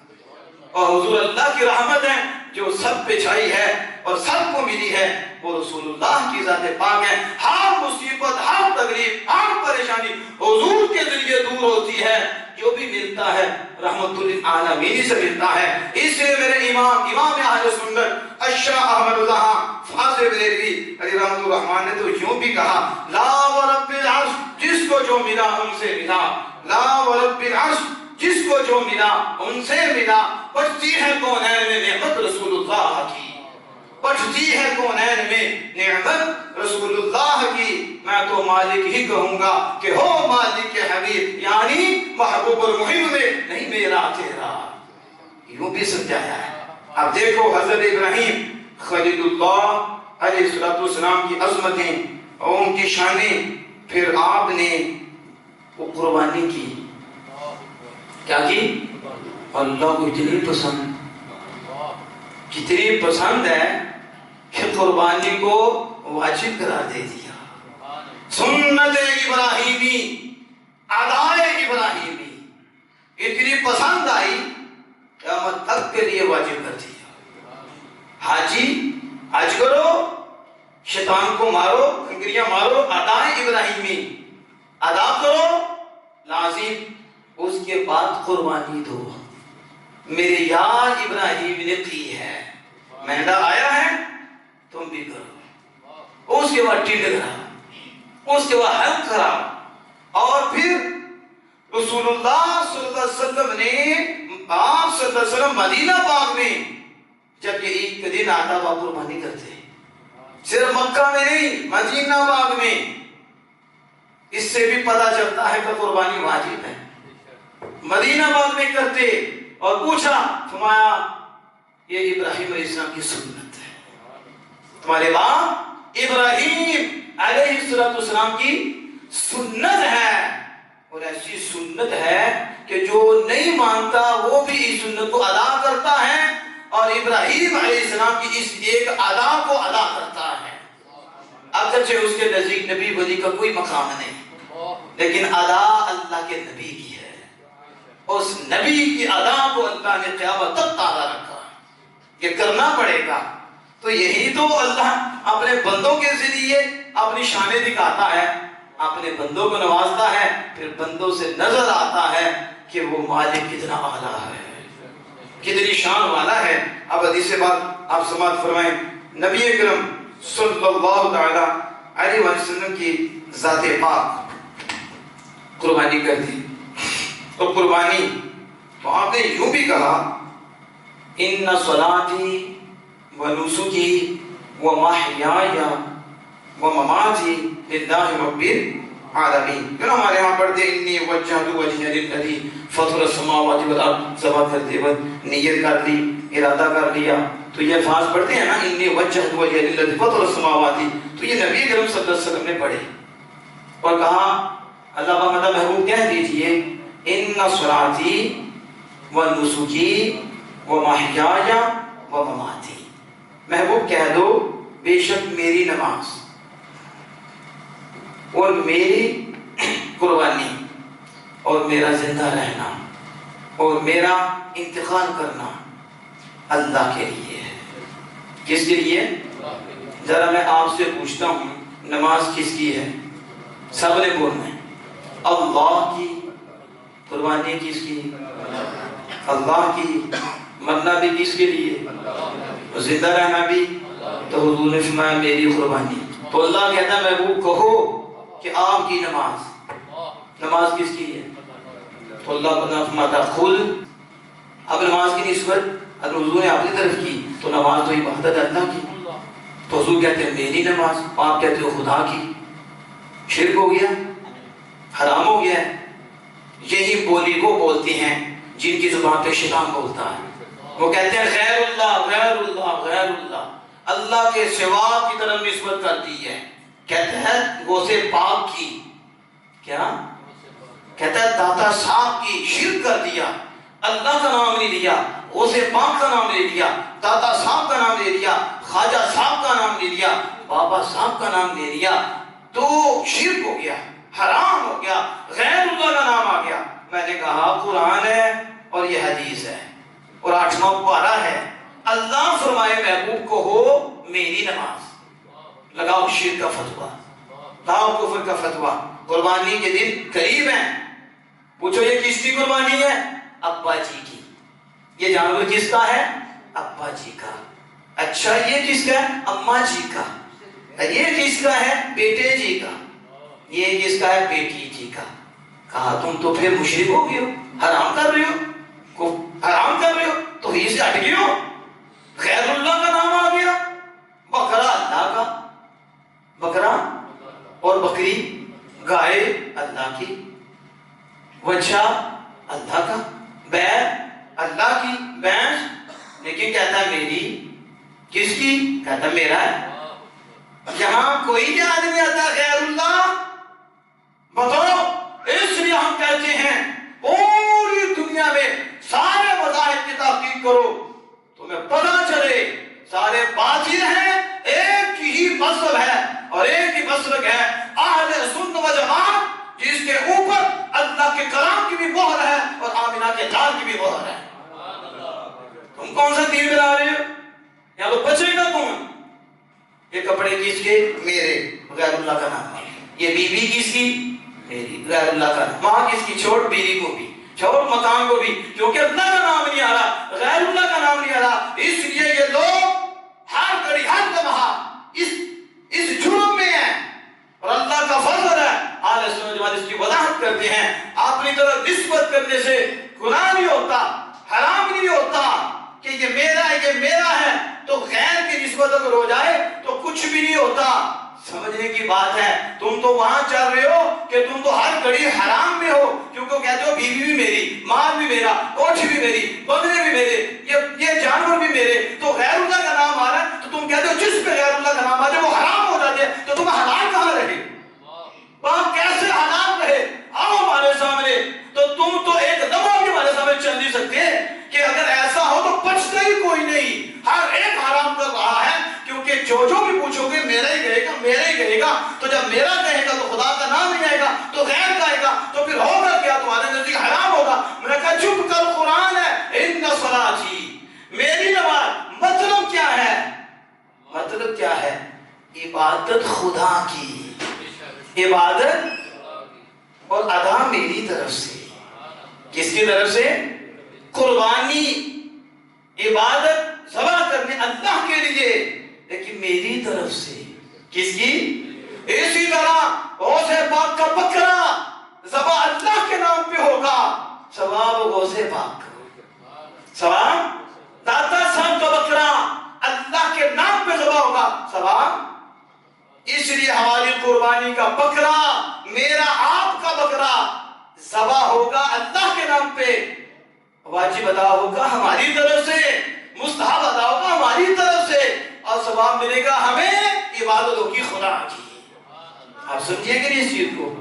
اور حضور اللہ کی رحمت ہے جو سب پہ چھائی ہے اور سب کو ملی ہے، وہ رسول اللہ کی ذات پاک ہے۔ ہر مصیبت، ہر تکلیف، ہر پریشانی حضور کے ذریعے دور ہوتی ہے، جو بھی ملتا ہے رحمت للعالمین سے ملتا ہے۔ اس لیے میرے امام اہل سنت الشاہ احمد اللہ فاضل بریلوی علیہ رحمۃ الرحمن نے تو یوں بھی کہا، لا ورب العرش، جس کو جو ملا ان سے ملا، لا ورب العرش، جس کو جو ملا ان سے ملا، بچتی ہے کونین میں نعمت رسول اللہ کی، بچتی ہے کونین میں نعمت رسول اللہ کی۔ میں تو مالک ہی کہوں گا کہ ہو مالک کے حبیب، یعنی محبوب اور محب میں نہیں میرا تیرا، یوں بھی سمجھایا ہے۔ اب دیکھو حضرت ابراہیم خلیل اللہ علیہ السلام کی عظمتیں اور ان کی شانیں، پھر آپ نے وہ قربانی کی، کیا کی؟ اللہ کو اتنی پسند، کتنی پسند ہے کہ قربانی کو واجب قرار دے دیا۔ سنت ابراہیمی، ادائے ابراہیمی اتنی پسند آئی قیامت تک کے لیے واجب کر دیا۔ حاجی حج کرو، شیطان کو مارو، کنکریاں مارو، ادائے ابراہیمی ادا کرو لازم، اس کے بعد قربانی دو۔ میرے یار ابراہیم نے کی ہے، مہندہ آیا ہے تم بھی کرو، اس کے بعد ٹنڈ کرا، اس کے بعد حلق کرا، اور پھر رسول اللہ صلی اللہ علیہ وسلم نے، آپ صلی اللہ علیہ وسلم مدینہ پاک میں جب یہ عید کے دن آتا وہ قربانی کرتے، صرف مکہ میں نہیں مدینہ پاک میں۔ اس سے بھی پتہ چلتا ہے کہ قربانی واجب ہے، مدینہ پاک میں کرتے، اور پوچھا، فرمایا یہ ابراہیم علیہ السلام کی سنت ہے، تمہارے باپ ابراہیم علیہ السلام کی سنت ہے، اور ایسی سنت ہے کہ جو نہیں مانتا وہ بھی اس سنت کو ادا کرتا ہے، اور ابراہیم علیہ السلام کی اس ایک ادا کو ادا کرتا ہے، اگرچہ اس کے نزدیک نبی ولی کا کوئی مقام نہیں، لیکن ادا اللہ کے نبی کی ہے، اس نبی کی ادا کو اللہ نے قیامت تک تازہ رکھا، یہ کرنا پڑے گا۔ تو یہی تو اللہ اپنے بندوں کے ذریعے اپنی شانیں دکھاتا ہے، اپنے بندوں کو نوازتا ہے، پھر بندوں سے نظر آتا ہے کہ وہ مالک کتنا اعلیٰ ہے، کتنی شان والا ہے۔ اب حدیث بات آپ سماعت فرمائیں، نبی اکرم صلی اللہ تعالی علیہ وسلم کی ذات پاک قربانی کر دی، تو قربانی تو آپ نے یوں بھی کہا، ان صلاتی و نسکی و محیای و مماتی للہ رب العالمین۔ کیوں ہمارے ہاں پڑھتے انی وجہت وجہی للذی فطر السماوات والارض، ذبح کرتے وقت نیت کر لی، ارادہ کر لیا، تو یہ الفاظ پڑھتے ہیں نا، انی وجہت وجہی للذی فطر السماوات، تو یہ نبی کریم صلی اللہ علیہ وسلم نے پڑھے اور کہا اللہ کا مدد محبوب کہہ دیجئے ان صلاتی و نسکی و محیای و مماتی، محبوب کہہ دو بے شک میری نماز اور میری قربانی اور میرا زندہ رہنا اور میرا انتقال کرنا اللہ کے لیے ہے۔ کس کے لیے؟ ذرا میں آپ سے پوچھتا ہوں، نماز کس کی ہے؟ سب نے بولنا ہے، اللہ کی، قربانی کس کی؟ اللہ کی، مرنا بھی کس کے لیے؟ زندہ رہنا بھی، تو حضور نے فرمایا میری قربانی۔ تو اللہ کہتا ہے محبوب کہو کہ آپ کی نماز کس کی ہے؟ تو اللہ کو فرماتا خود، اب نماز کی نسبت اگر حضور نے اپنی طرف کی تو نماز تو عبادت اللہ کی، تو حضور کہتے ہیں میری نماز، آپ کہتے ہو خدا کی. شرک ہو گیا، حرام ہو گیا. یہی بولی وہ بولتی ہیں جن کی زبان پہ شیطان بولتا ہے. وہ کہتے ہیں غیر اللہ غیر اللہ غیر اللہ، اللہ کے سوا کی طرف نسبت کر دی ہے. کہتے ہیں غوث پاک کی، کیا کہتا ہے داتا صاحب کی، شرک کر دیا. اللہ کا نام نہیں لیا، غوث پاک کا نام لے لیا، داتا صاحب کا نام لے لیا، خواجہ صاحب کا نام لے لیا، بابا صاحب کا نام لے لیا، تو شرک ہو گیا، حرام ہو گیا، غیر اللہ کا نام آ گیا. میں نے کہا قرآن ہے اور یہ حدیث ہے اور 8واں پارہ ہے. اللہ فرمائے محبوب کو ہو میری نماز، لگاؤ شرک کا فتویٰ، لاؤ کفر کا فتویٰ. قربانی کے دن قریب ہیں، پوچھو یہ کس کی قربانی ہے؟ ابا جی کی. یہ جانور کس کا ہے؟ ابا جی کا. اچھا یہ کس کا ہے؟ اماں جی کا. یہ کس کا ہے؟ بیٹے جی کا. یہ کس کا ہے؟ بیٹی جی کا. کہا تم تو پھر مشرک ہو گئے ہو، حرام کر رہے ہو، حرام کر رہے ہو، تو یہ سے ہٹ گئے ہو. غیر اللہ کا نام آ گیا. بکرا اللہ کا، بکرا اور بکری، گائے اللہ کی، وچھا اللہ کا، بیل اللہ کی، بھینس لیکن کہتا ہے میری. کس کی؟ کہتا ہے میرا ہے. یہاں کوئی بھی آدمی آتا ہے غیر اللہ، بتاؤ. اس لیے ہم کہتے ہیں پوری دنیا میں سارے مذاہب کی تحقیق کرو، تمہیں پتہ چلے سارے باطل ہیں، ایک ہی مذہب ہے اور ایک ہی مسلک ہے اہل سنت و جماعت، جس کے اوپر اللہ کے کلام کی بھی مہر ہے اور آمنہ کے لال کی بھی مہر ہے. تم کون سا دین بنا رہے ہو؟ یا تو بچے گا کون؟ یہ کپڑے کس کے؟ میرے، غیر اللہ کا نام. یہ بیوی کس کی؟ میری، غیر اللہ کا نام. ماں کس کی؟ چھوڑ بیوی کو بھی، چھوڑ مکان کو بھی، کیونکہ اللہ کا نام نہیں آ رہا، غیر اللہ کا نام نہیں آ رہا. اس لیے یہ لوگ ہر گھڑی ہر لمحہ اس جرم میں ہیں اور اللہ کا فضل ہے. اہل سنت جماعت اس کی وضاحت کرتے ہیں اپنی طرف نسبت کرنے سے گناہ نہیں ہوتا، حرام نہیں ہوتا کہ یہ میرا ہے یہ میرا ہے. تو غیر کی نسبت اگر ہو جائے تو کچھ بھی نہیں ہوتا. سمجھنے کی بات ہے. تم تو وہاں چل رہے ہو کہ تم تو ہر گھڑی حرام میں ہو، کیونکہ کہتے ہو بیوی بھی میری، مال بھی میرا، کوٹھی بھی میری، بنگلے بھی میرے، یہ جانور بھی میرے. تو غیر اللہ کا نام آ رہا ہے تو تم کہتے ہو جس پہ غیر اللہ کا نام آ جائے وہ حرام ہو جاتے ہیں. تو تم حلال کہاں رہے؟ وہاں کیسے حلال رہے؟ آؤ ہمارے سامنے. تو تم تو ایک دفعہ بھی ہمارے سامنے چل نہیں سکتے کہ اگر ایسا ہو تو بچتا ہی کوئی نہیں، ہر ایک حرام کر رہا ہے. کیونکہ جو بھی پوچھو گے میرا ہی کہے گا، میرا ہی کہے گا. تو جب میرا کہے گا تو خدا کا نام نہیں آئے گا، تو غیر کہے گا تو پھر ہوگا کیا؟ تمہارے نزدیک حرام ہوگا. میں نے کہا چپ کر، قرآن ہے ان صلاتی، میری نماز. مطلب کیا ہے؟ مطلب کیا ہے؟ عبادت خدا کی، عبادت اور ادا میری طرف سے. کس کی طرف سے؟ قربانی، عبادت ذبح کرنے اللہ کے لیے، لیکن میری طرف سے. کس کی؟ اسی طرح غوث پاک کا بکرا ذبح اللہ کے نام پہ ہوگا، ثواب غوث پاک کا. ثواب داتا صاحب کا بکرا اللہ کے نام پہ ذبح ہوگا، ثواب. اس لیے ہماری قربانی کا بکرا، میرا آپ کا بکرا ذبح ہوگا اللہ کے نام پہ. واجب ادا ہوگا ہماری طرف سے، مستحب ادا ہوگا ہماری طرف سے، اور ثواب ملے گا ہمیں عبادتوں کی خدا کی. آپ سمجھیے کہ اس چیز کو،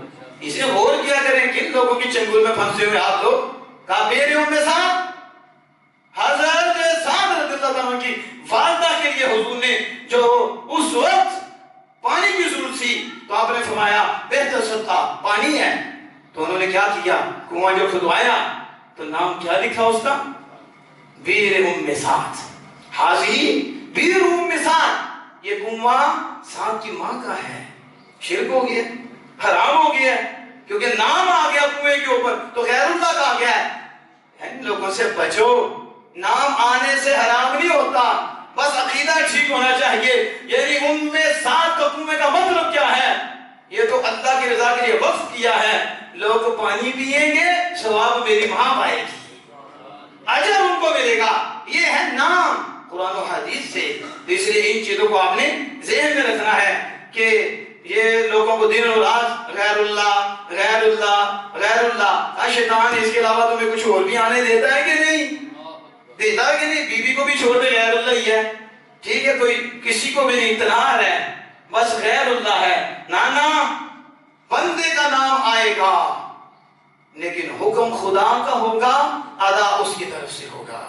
اسے غور کیا کریں. کن لوگوں کی چنگل میں پھنسے ہوئے آپ لوگ؟ کہا میرے ام سعد، حضرت سعد رضی اللہ عنہ کی والدہ کے لیے حضور نے جو اس وقت پانی کی ضرورت تھی تو آپ نے فرمایا بہتر صدقہ پانی ہے. تو انہوں نے کیا کیا؟ کنواں جو کھدوایا تو نام کیا لکھا اس کا؟ بیر ام سعد. حاضی بیر ام سعد، یہ کنواں سعد کی ماں کا ہے. شرک ہو گیا، حرام ہو گیا، کیونکہ نام آ گیا کنویں کے اوپر تو غیر اللہ کا آ گیا ہے. ان لوگوں سے بچو، نام آنے سے حرام نہیں ہوتا، بس عقیدہ ٹھیک ہونا چاہیے. یعنی ام سعد کا کنویں کا مطلب کیا ہے؟ یہ تو اللہ کی رضا کے لیے وقف کیا ہے. لوگ پانی پئیں گے، ثواب میری ماں پائے گی، اجر ان کو ملے گا. یہ ہے نام قرآن و حدیث سے. اس لیے ان چیزوں کو آپ نے ذہن میں رکھنا ہے کہ یہ لوگوں کو دن اور رات غیر اللہ غیر اللہ غیر اللہ، شیطان اس کے علاوہ تمہیں کچھ اور بھی آنے دیتا ہے کہ نہیں؟ دیتا ہے کہ نہیں؟ بیوی کو بھی چھوڑ دے غیر اللہ ہی ہے، ٹھیک ہے، کوئی کسی کو بھی نہیں اطلاع ہے، بس غیر اللہ ہے، نانا بندے کا نام آئے گا لیکن حکم خدا کا ہوگا، ادا اس کی طرف سے ہوگا۔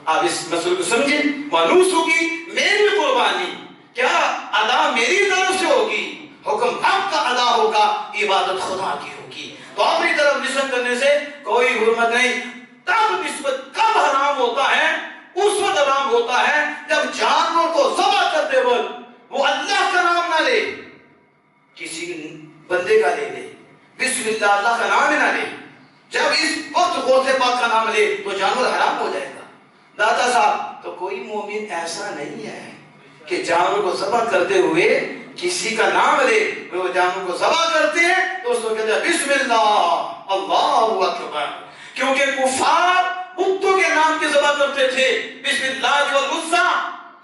آپ اس مسئلے کو سمجھیں، مانوس ہوگی میری قربانی، کیا ادا میری طرف سے ہوگی، حکم حق کا ادا ہوگا، عبادت خدا کی ہوگی، تو اپنی طرف نسبت کرنے سے کوئی حرمت نہیں۔ تب نسبت کب حرام ہوتا ہے؟ اس وقت حرام ہوتا ہے جب جانور کو ذبح کرتے وقت وہ اللہ کا نام نہ لے، کسی بندے کا لے لے، بسم اللہ اللہ کا نام نہ لے، جب اس وقت غوث پاک کا نام لے تو جانور حرام ہو جائے گا۔ داتا صاحب تو کوئی مومن ایسا نہیں ہے کہ جانور کو ذبح کرتے ہوئے کسی کا نام لے، وہ جانور کو ذبح کرتے ہیں تو اس کو کہتے ہیں بسم اللہ اللہ اکبر، کیونکہ کفار بتوں کے نام کے ذبح کرتے تھے، بسم اللہ والعزیٰ،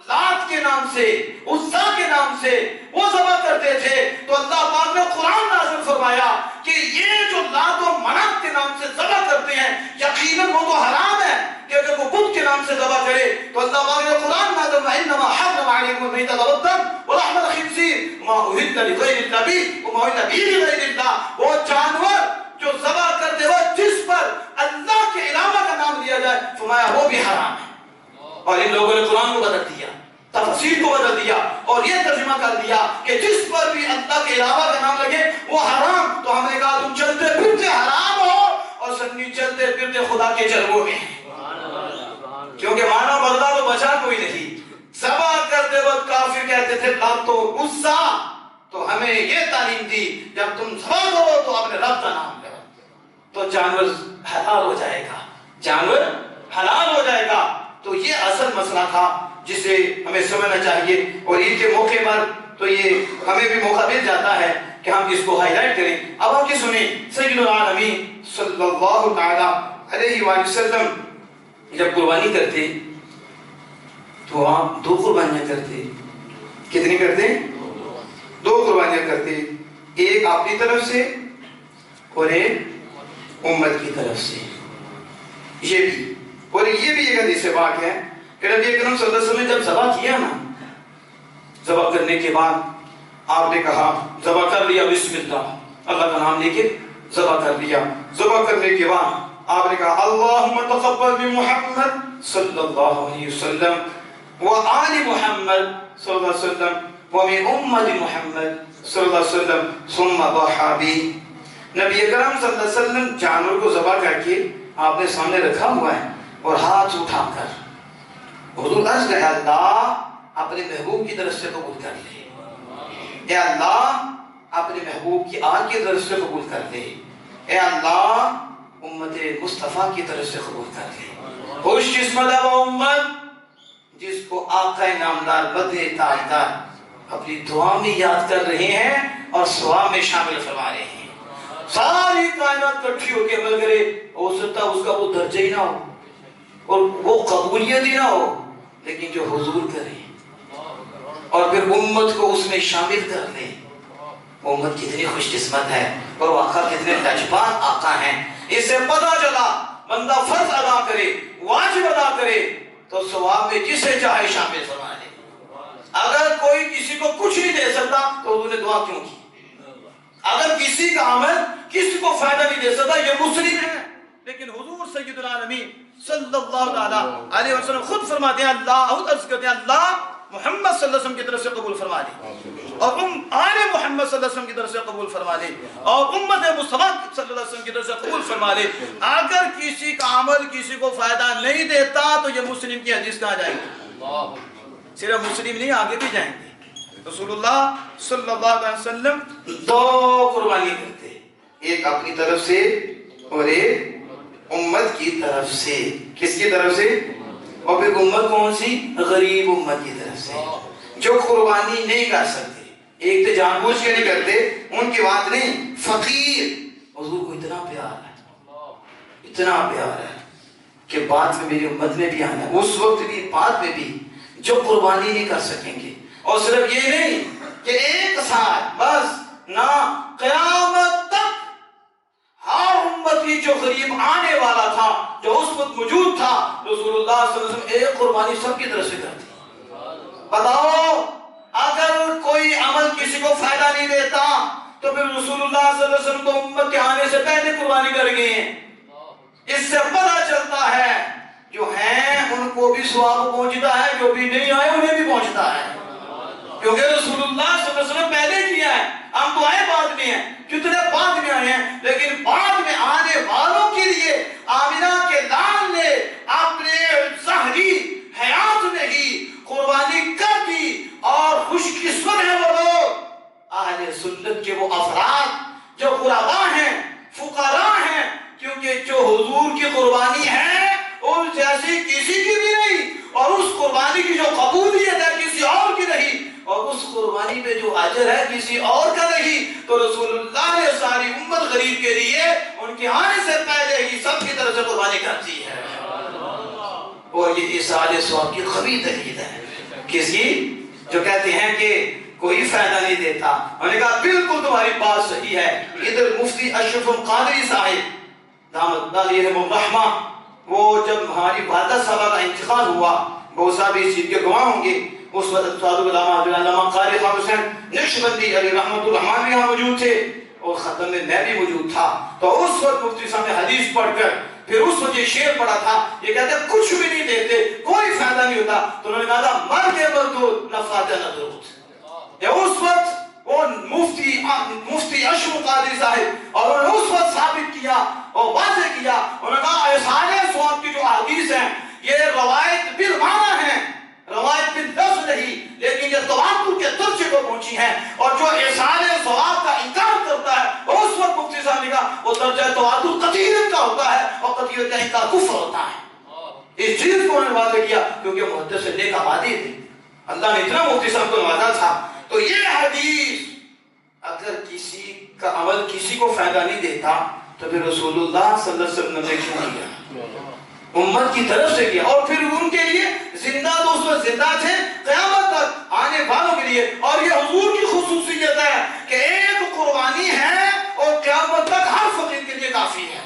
لات کے نام سے، عزیٰ کے نام سے وہ ذبح کرتے تھے، تو اللہ پاک نے قرآن نازل فرمایا کہ یہ جو لات و منات کے نام سے ذبح کرتے ہیں یقیناً وہ تو حرام ہے، کہ اگر وہ بت کے نام سے ذبح کرے تو اللہ پاک نے قرآن نازل فرمایا انما حرم علیکم المیتۃ والدم ولحم الخنزیر وما اہل لغیر اللہ بہ وما اہل به لغیر اللہ، وہ جانور جو ذبح کرتے ہو جس پر اللہ کے علاوہ کا نام لیا جائے فرمایا وہ بھی حرام ہے۔ اور ان لوگوں نے قرآن کو بدل دیا، تفسیر کو بدل دیا اور یہ ترجمہ کر دیا کہ جس پر بھی اللہ کے علاوہ کا نام لگے وہ حرام، تو ہم نے کہا تم چلتے پھرتے حرام ہو اور سنی چلتے پھرتے خدا کے جلووں میں، کیونکہ مانو بردہ تو بچا کوئی نہیں۔ ذبح کرتے وقت کافر کہتے تھے لات و عزیٰ، تو ہمیں یہ تعلیم دی جب تم ذبح کرو تو اپنے رب کا نام لو، تو جانور حلال ہو جائے گا، جانور حلال ہو جائے گا۔ تو یہ اصل مسئلہ تھا جسے ہمیں سمجھنا چاہیے، اور عید کے موقع پر تو یہ ہمیں بھی موقع مل جاتا ہے کہ ہم اس کو ہائی لائٹ کریں۔ اب آپ کی سنیں، سید العالمین صلی اللہ تعالیٰ علیہ وآلہ وسلم جب قربانی کرتے تو آپ 2 قربانیاں کرتے، کتنی کرتے؟ 2 قربانیاں کرتے، ایک اپنی طرف سے اور ایک امت کی طرف سے، یہ بھی، اور یہ بھی ایک حدیث پاک ہے کہ نبی اکرم صلی اللہ علیہ وسلم نے جب ذبح کیا نا، ذبح کرنے کے بعد آپ نے کہا ذبح کر لیا بسم اللہ، اللہ کا نام لے کے ذبح کر لیا، ذبح کرنے کے بعد آپ نے کہا اللہم تقبل من محمد صلی اللہ علیہ وسلم وآل محمد صلی اللہ علیہ وسلم ومن امت محمد صلی اللہ علیہ وسلم ثم ضحى بی۔ نبی اکرم صلی اللہ علیہ وسلم جانور کو ذبح کر کے آپ نے سامنے رکھا ہوا ہے اور ہاتھ اٹھا کر حضور عرض کہ اللہ اپنے محبوب کی طرف سے قبول کر لے، اے اللہ اپنے محبوب کی آل کی طرف سے قبول کر لے، اے اللہ امت مصطفیٰ کی طرف سے قبول کر لے۔ خوش قسمت ہے وہ امت جس کو آقا نامدار بدر تاجدار اپنی دعا میں یاد کر رہے ہیں اور ثواب میں شامل فرما رہے ہیں۔ ساری کائنات کٹھی ہو کے عمل کرے، ہو سکتا اس کا وہ درجہ ہی نہ ہو اور وہ قبولیت ہی نہ ہو، لیکن جو حضور کرے اور پھر امت کو اس میں شامل کر لے، امت کتنی خوش قسمت ہے اور وہ آقا کتنے لجبان آقا ہیں۔ اس سے پتہ چلا بندہ فرض ادا کرے، واجب ادا کرے تو ثواب میں جسے چاہے شامل فرما لے۔ اگر کوئی کسی کو کچھ نہیں دے سکتا تو انہوں نے دعا کیوں کی؟ اگر کسی کا عمل کسی کو فائدہ نہیں دے سکتا یہ مسلم ہے، لیکن حضور سید العالمین صلی اللہ علیہ وسلم خود فرماتے ہیں اللہ عرض کرتے ہیں اللہ محمد صلی اللہ علیہ وسلم کی طرف سے قبول فرما لے اور آل محمد صلی اللہ علیہ وسلم کی طرف سے قبول فرما لے اور امت مصطفیٰ صلی اللہ علیہ وسلم کی طرف سے قبول فرما لے۔ اگر کسی کا عمل کسی کو فائدہ نہیں دیتا تو یہ مسلم کی حدیث کہاں جائیں گے؟ صرف مسلم نہیں آگے بھی جائیں گے۔ رسول اللہ صلی اللہ علیہ وسلم 2 قربانی کرتے، ایک اپنی طرف سے اور ایک امت کی طرف سے۔ کس کی طرف سے؟ اور پھر امت کون سی؟ غریب امت کی طرف سے جو قربانی نہیں کر سکتے، ایک تو جان بوجھ کے نہیں کرتے، ان کی بات نہیں، فقیر حضور کو اتنا پیار ہے، اتنا پیار ہے کہ بعد میں میری امت میں بھی آنا ہے، اس وقت بھی بعد میں بھی جو قربانی نہیں کر سکیں گے اور صرف یہ نہیں کہ ایک سال بس نہ، قیامت تک ہر امتی جو قریب آنے والا تھا، جو اس وقت موجود تھا، رسول اللہ صلی اللہ علیہ وسلم ایک قربانی سب کی طرف سے کرتی۔ بتاؤ اگر کوئی عمل کسی کو فائدہ نہیں دیتا تو پھر رسول اللہ صلی اللہ علیہ وسلم تو امت کے آنے سے پہلے قربانی کر گئے ہیں۔ اس سے پتہ چلتا ہے جو ہیں ان کو بھی ثواب پہنچتا ہے، جو بھی نہیں آئے انہیں بھی پہنچتا ہے، کیونکہ رسول اللہ صلی اللہ علیہ وسلم پہلے کیا ہے، ہم تو آئے بعد میں ہیں، کتنے بعد میں آئے ہیں، لیکن بعد میں آنے والوں کے لیے آمنہ کے لال نے اپنے ظاہری حیات میں ہی قربانی کر دی، اور خوش قسمت ہیں وہ لوگ اہل سنت کے وہ افراد جو غربا ہیں، فقراء ہیں، کیونکہ جو حضور کی قربانی ہے ان جیسی کسی کی بھی نہیں، اور اس قربانی کی جو قبولیت ہے کسی اور کی نہیں، اور اس قربانی پہ جو اجر ہے کسی اور کا نہیں۔ تو رسول اللہ نے ساری امت غریب کے لیے ان کے آنے سے پہلے ہی سب کی طرف سے قربانی کر دی ہے، اور یہ ایصال ثواب کی قوی دلیل ہے۔ کسی جو کہتے ہیں کہ کوئی فائدہ نہیں دیتا، انہوں نے کہا بالکل تمہاری بات صحیح ہے۔ ادھر مفتی اشرف القادری صاحب دامت علیہم الرحمہ، وہ جب ہماری والدہ صاحبہ کا انتقال ہوا، بہت صاحب اس چیز کے گواہ ہوں گے، اس وقت استاد علامہ قاری خان حسین نقشبندی علیہ رحمۃ الرحمن بھی یہاں موجود تھے، اور ختم میں میں بھی موجود تھا۔ تو اس وقت مفتی صاحب نے حدیث پڑھ کر پھر اس وقت یہ شعر پڑھا تھا، یہ کہتے ہیں کچھ بھی نہیں دیتے، کوئی فائدہ نہیں ہوتا، تو انہوں نے کہا تھا مر کے مردود نہ فاتح نہ درود۔ اس وقت وہ مفتی اشرف قادری صاحب، اور انہوں نے اس وقت ثابت کیا اور واضح کیا، انہوں نے کہا ایصال ثواب کی جو حدیث ہیں یہ روایت بالمعنی ہیں، روایت باللفظ نہیں، لیکن یہ تواتر کے درجے کو پہنچی ہیں، اور جو ایصال ثواب کا انکار کرتا ہے اس وقت مفتی صاحب نے کہا وہ درجہ تواتر قطعیت کا ہوتا ہے، اور قطعیت کا انکار کفر ہوتا ہے۔ اس چیز کو انہوں نے واضح کیا کیونکہ محدث نیک آبادی تھے، اللہ نے اتنا مفتی صاحب کو نوازا تھا۔ تو یہ حدیث اگر کسی کا عمل کسی کو فائدہ نہیں دیتا تو پھر رسول اللہ صلی اللہ علیہ وسلم نے کیوں کیا؟ امت کی طرف سے کیا، اور پھر ان کے لیے زندہ تو اس وقت زندہ تھے، قیامت تک آنے والوں کے لیے، اور یہ حضور کی خصوصیت ہے کہ ایک قربانی ہے اور قیامت تک ہر فقیر کے لیے کافی ہے۔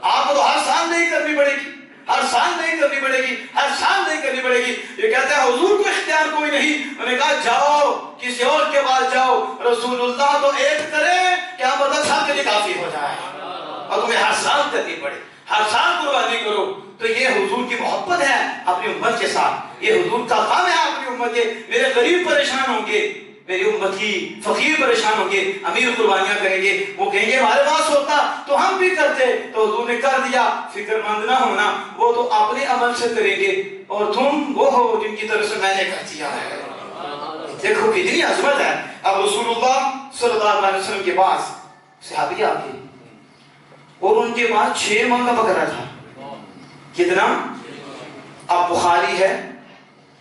آپ کو تو ہر سال نہیں کرنی پڑے گی، ہر سال نہیں کرنی پڑے گی، ہر سال نہیں کرنی پڑے گی۔ یہ کہتے ہیں حضور کو اختیار کوئی نہیں، انہوں نے کہا جاؤ کسی اور کے پاس جاؤ، رسول اللہ تو ایک کرے قیامت تک سب کے لیے کافی ہو جائے، اور تمہیں ہر سال کرنی پڑے، ہر سال قربانی کرو۔ تو یہ حضور کی محبت ہے اپنی امت کے ساتھ، یہ حضور کا کام ہے اپنی امت کے۔ میرے غریب پریشان ہوں گے، میری امت کی فقیر پریشان ہوں گے، امیر قربانیاں کریں گے، وہ کہیں گے ہمارے پاس ہوتا تو ہم بھی کرتے، تو حضور نے کر دیا۔ فکر مند نہ ہونا، وہ تو اپنے عمل سے کریں گے، اور تم وہ ہو جن کی طرف سے میں نے کر دیا ہے۔ دیکھو کتنی عظمت ہے۔ اب رسول اللہ صلی اللہ علیہ وسلم کے پاس صحابی آتے، اور ان کے پاس 6 ماہ کا بکرا تھا۔ کتنا؟ اب بخاری ہے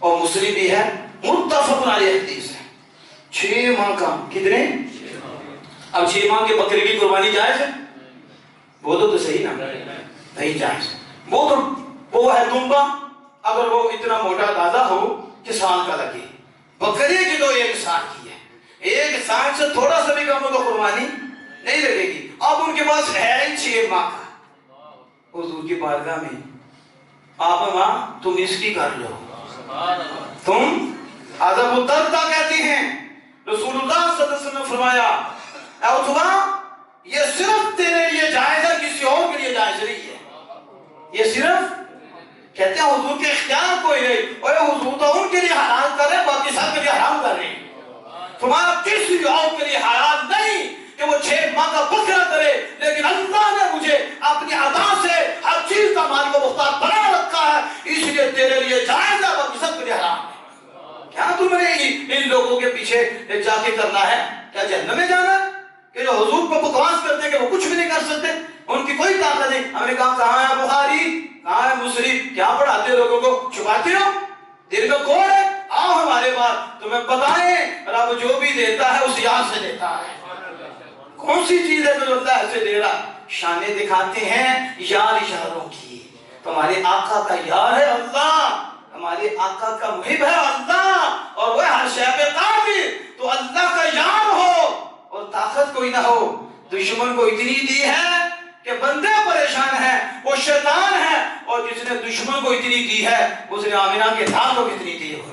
اور مسلم بھی ہے، متفق علیہ حدیث ہے، 6 ماہ کا کتنے؟ اب 6 ماہ کے بکرے کی قربانی جائز ہے؟ بولو تو صحیح نا، نہیں جائز۔ وہ تو وہ ہے دمبا، اگر وہ اتنا موٹا تازہ ہو کہ سال کا لگے، بکرے کی تو 1 سال کی ہے، 1 سال سے تھوڑا سا بھی کم ہو تو قربانی نہیں لگے گی۔ اب ان کے پاس ہے 6 ماہ کا، حضور کی بارگاہ میں آپ ماں تم اس کی کر لو، تم عذاب الدردہ کہتی ہیں۔ رسول اللہ صلی اللہ علیہ وسلم نے فرمایا اے عتبہ یہ صرف تیرے لیے جائز ہے، کسی اور کے لیے جائز نہیں ہے۔ یہ صرف کہتے ہیں حضور کے اختیار کوئی نہیں، اور حضور تو ان کے لیے حلال کر رہے ہیں، باقی سب کے لیے حرام کر رہے ہیں۔ تمہارا کسی اور کے لیے حلال نہیں کہ وہ 6 ماہ کا بکرا کرے، لیکن اللہ نے مجھے اپنی عطا سے ہر چیز کا مالک و مختار بنا رکھا ہے، اس لیے تیرے لیے جائز ہے، باقی سب کے لیے حرام ہے۔ کیا تم نے ان لوگوں کے پیچھے جا کے کرنا ہے؟ کیا جہنم میں جانا ہے کہ جو حضور کو بکواس کرتے کہ وہ کچھ بھی نہیں کر سکتے، ان کی کوئی طاقت نہیں؟ ہم نے کہا کہاں ہے بخاری، کہاں ہے مسلم؟ کیا پڑھاتے لوگوں کو، چھپاتے ہو؟ دل میں کوڑ ہے، آؤ ہمارے پاس تمہیں بتائیں رب جو بھی دیتا ہے اس یاد سے دیتا ہے۔ کون سی چیز ہے جو اللہ سے دے رہا؟ شانیں دکھاتے ہیں یار یاروں کی، تو ہمارے آقا کا یار ہے اللہ، ہمارے آقا کا محب ہے اللہ، اور وہ ہر شے پہ قادر، تو اللہ کا یار ہو اور طاقت کوئی نہ ہو، دشمن کو اتنی دی ہے کہ بندے پریشان ہیں، وہ شیطان ہے، اور جس نے دشمن کو اتنی دی ہے اس نے آمینہ کے دھار کو کتنی دی ہوگی۔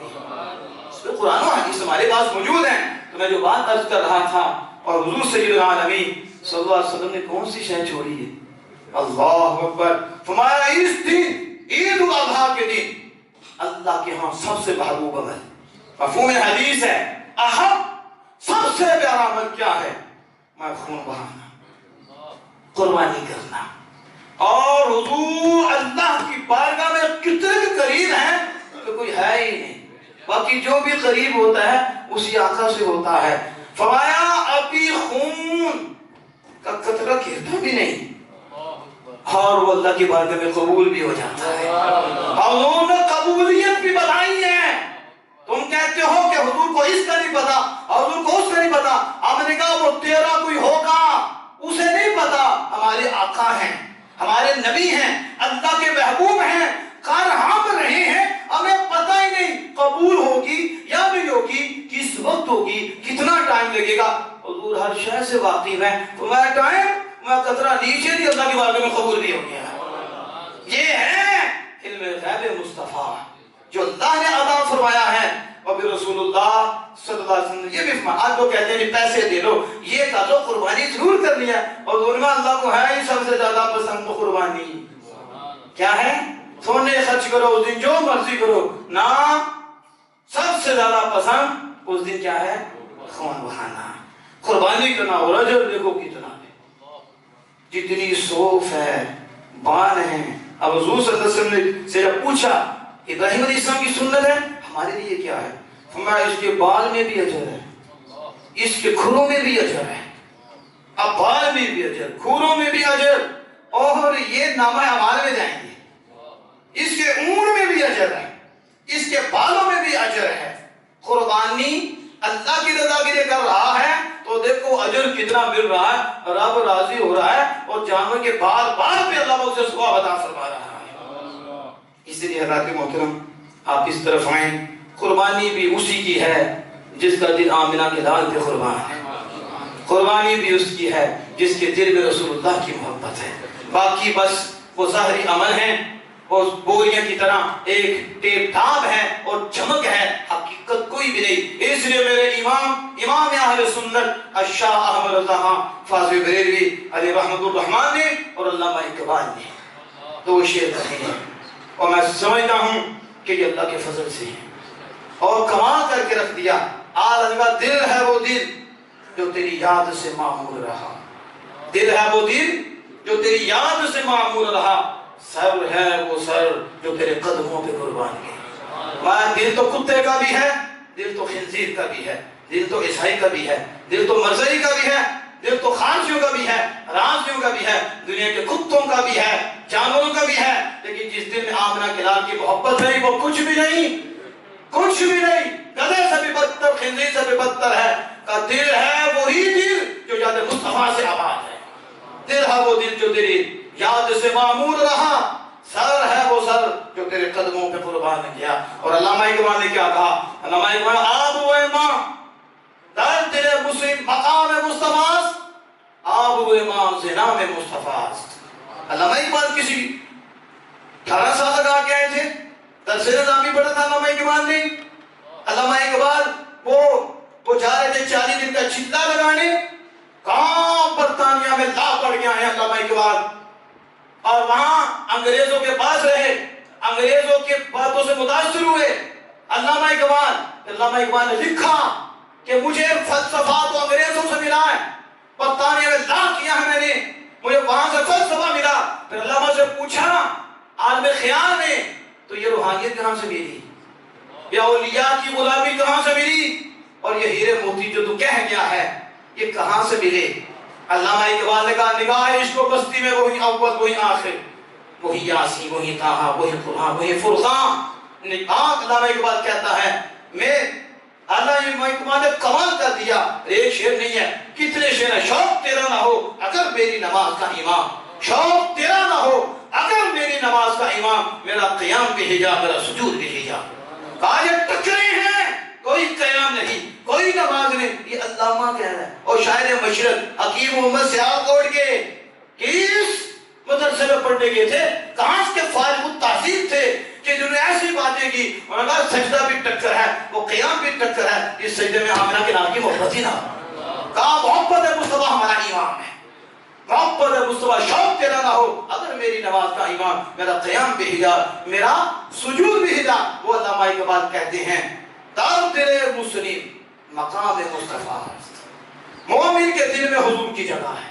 تو قرآن و حدیث ہمارے پاس موجود ہیں۔ تو میں جو بات عرض کر رہا تھا، اور حضور سید العالمین صلی اللہ علیہ وسلم نے کون سی شے چھوڑی ہے؟ اللہ اکبر، فرمایا اس دن عید الاضحیٰ کے دن اللہ کے ہاں سب سے محبوب عمل، مفہوم حدیث ہے، اہم سب سے پیارا عمل کیا ہے؟ میں خون بہانا، قربانی کرنا۔ اور حضور اللہ کی بارگاہ میں کتنے قریب ہیں کہ کوئی ہے ہی نہیں، باقی جو بھی قریب ہوتا ہے اسی آقا سے ہوتا ہے۔ فرمایا ابھی خون کا قطرہ گرتا بھی نہیں اور وہ اللہ کی بارگاہ میں قبول بھی ہو جاتا ہے۔ اور انہوں نے قبولیت بھی بتائی ہے۔ تم کہتے ہو کہ حضور کو اس کا نہیں پتا، حضور کو اس کا نہیں پتا، آپ نے کہا وہ تیرا کوئی ہوگا اسے نہیں پتا۔ ہمارے آقا ہیں، ہمارے نبی ہیں، اللہ کے محبوب ہیں، کر ہم رہے ہیں، ہمیں پتہ ہی نہیں قبول ہوگی یا نہیں ہوگی، کس وقت ہوگی، کتنا ٹائم لگے گا۔ حضور ہر شے سے واقف ہے۔ فرمایا ٹائم میں قطرہ نیچے نہیں، اللہ کی بارگاہ میں قبول بھی ہو گیا۔ یہ ہے علم غیب مصطفیٰ جو اللہ نے عطا فرمایا ہے۔ اور پھر رسول اللہ صلی اللہ علیہ وسلم نے یہ بھی فرمایا، آج وہ کہتے ہیں پیسے دے لو، یہ تھا تو قربانی ضرور کرنی ہے، اور دنیا اللہ کو ہے ہی سب سے زیادہ پسند تو قربانی کیا ہے؟ سونے خرچ کرو اس دن جو مرضی کرو، نہ سب سے زیادہ پسند اس دن کیا ہے؟ خون بہانا، قربانی کرنا۔ اور اجر دیکھو کتنا ہے، جتنی صوف ہے، بال ہیں۔ اب حضور صلی اللہ علیہ وسلم سے جب پوچھا ابراہیم علیہ السلام کی سنت ہے، ہمارے لیے کیا ہے؟ فرمایا اس کے بال میں بھی اجر ہے، اس کے کھروں میں بھی اجر ہے، اب بال میں بھی اجر، کھروں میں بھی اجر، اور یہ نامہ اعمال میں جائیں گے۔ اس کے اون میں بھی اجر ہے، اس کے بالوں میں بھی اجر ہے۔ قربانی اللہ کی رضا کے لیے کر رہا ہے تو دیکھو اجر کتنا مل رہا ہے، رب راضی ہو رہا ہے، اور جانور کے بال پہ اللہ اسے ثواب عطا فرما رہا ہے۔ اس لیے حضرات محترم آپ اس طرف آئیں، قربانی بھی اسی کی ہے جس کا دل آمنہ کے لال پہ قربان ہے، قربانی بھی اس کی ہے جس کے دل میں رسول اللہ کی محبت ہے۔ باقی بس وہ ظاہری عمل ہیں، اور بوریاں کی طرح ایک ٹیپ ٹاپ ہے اور چمک ہے، حقیقت کوئی بھی نہیں۔ اس لیے میرے امام اہل سنت الشاہ احمد رضا فاضل بریلوی علیہ رحمت الرحمن نے اور علامہ اقبال نے دو شعر کہے ہیں، اور میں سمجھتا ہوں کہ یہ اللہ کے فضل سے ہے، اور کمال کر کے رکھ دیا۔ آج کا دل ہے وہ دل جو تیری یاد سے معمور رہا، دل ہے وہ دل جو تیری یاد سے معمور رہا، سر ہے وہ سر جو تیرے قدموں پہ قربان گئے۔ دل تو کتے کا بھی ہے، دل تو خنزیر کا بھی ہے، دل تو عیسائی کا بھی ہے، دل تو مرزائی کا بھی ہے، دل تو خارجیوں کا بھی ہے، رازیوں کا بھی ہے، دنیا کے کتوں کا بھی ہے، جانوروں کا بھی ہے، لیکن جس دل میں آمنہ کے لال کی محبت نہیں وہ کچھ بھی نہیں، کچھ بھی نہیں، گدھے سے بھی بدتر، خنزیر سے بھی بدتر ہے۔ کا دل ہے وہی دل جو یاد مصطفیٰ سے آباد ہے، دل ہے وہ دل جو تیری یاد سے معمور رہا، سر ہے وہ سر جو تیرے قدموں پہ قربان کیا۔ اور علامہ اقبال نے کیا کہا؟ علامہ اقبال آب و ماں در تیرے مسلم مقام مصطفیٰ، آب و ماں زنا میں مصطفیٰ۔ علامہ اقبال کسی 18 سال لگا کے آئے تھے، درس نظامی پڑھا تھا علامہ اقبال نے۔ علامہ اقبال وہ جا رہے تھے 40 دن کا چلہ لگانے، کہاں برطانیہ میں لا پڑ گیا ہے علامہ اقبال، اور وہاں انگریزوں کے پاس رہے، انگریزوں کے باتوں سے متاثر ہوئے علامہ اقبال۔ علامہ اقبال نے لکھا کہ مجھے فلسفہ تو انگریزوں سے ملا ہے، برطانیہ میں لا کیا ہے میں نے، مجھے وہاں سے فلسفہ ملا۔ پھر علامہ سے پوچھا عالم خیال میں تو یہ روحانیت کہاں سے ملی، یہ اولیاء کی غلامی کہاں سے ملی، اور یہ ہیرے موتی جو تو کہہ گیا ہے یہ کہاں سے ملے؟ علامہ اقبال نے کہا نگاہ عشق و بستی میں وہی اول وہی آخر، وہی یاسین وہی طٰہٰ وہی قرآن وہی فرقان۔ علامہ اقبال کہتا ہے میں علامہ اقبال نے کمال کر دیا، ایک شعر نہیں ہے کتنے شعر ہیں۔ شوق تیرا نہ ہو اگر میری نماز کا امام، شوق تیرا نہ ہو اگر میری نماز کا امام، میرا قیام بھی حجاب میرا سجود بھی حجاب۔ کہا یہ ٹکرے ہیں کوئی قیام نہیں، کوئی نماز نہیں، یہ علامہ کہہ رہا ہے۔ اور شاعر مشرق حکیم محمد سیالکوٹ کے کس مدرسے میں پڑھنے گئے تھے، کہاں کے فارغ التحصیل تھے کہ جنہوں نے ایسی باتیں کی، انہوں نے کہا سجدہ بھی ٹکر ہے، وہ قیام بھی ٹکر ہے، اس سجدے میں آمنہ کے نام کی محبت ہی نہ۔ کہا محبت مصطفیٰ ہمارا ایمان ہے، محبت مصطفیٰ شوق تیرا نہ ہو، اگر میری نماز کا ایمان، میرا قیام بھی حجاب، میرا سجود بھی حجاب۔ وہ علامہ اقبال کہتے ہیں دار دل مسلم مقام مصطفیٰ، مومن کے دل میں حضور کی جگہ ہے،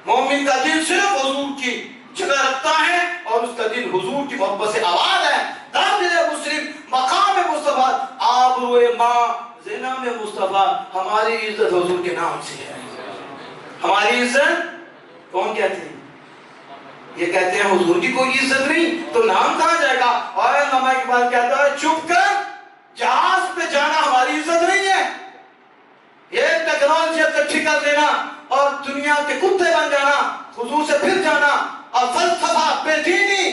مومن کا دل صرف حضور کی جگہ رکھتا ہے اور اس کا دل حضور کی محبت سے آباد ہے۔ دار دل مسلم مقام مصطفیٰ، آبروئے ماں زینب مصطفیٰ، ہماری عزت حضور کے نام سے ہے۔ ہماری عزت کون کہتے ہیں؟ یہ کہتے ہیں حضور کی کوئی عزت نہیں تو نام کہاں جائے گا؟ اور علامہ اقبال کہتا ہے چھپ کر جہاز پہ جانا ہماری عزت نہیں ہے، یہ ٹیکنالوجی اکٹھی کر دینا اور دنیا کے کتے بن جانا، حضور سے پھر جانا، اور فلسفہ بے دینی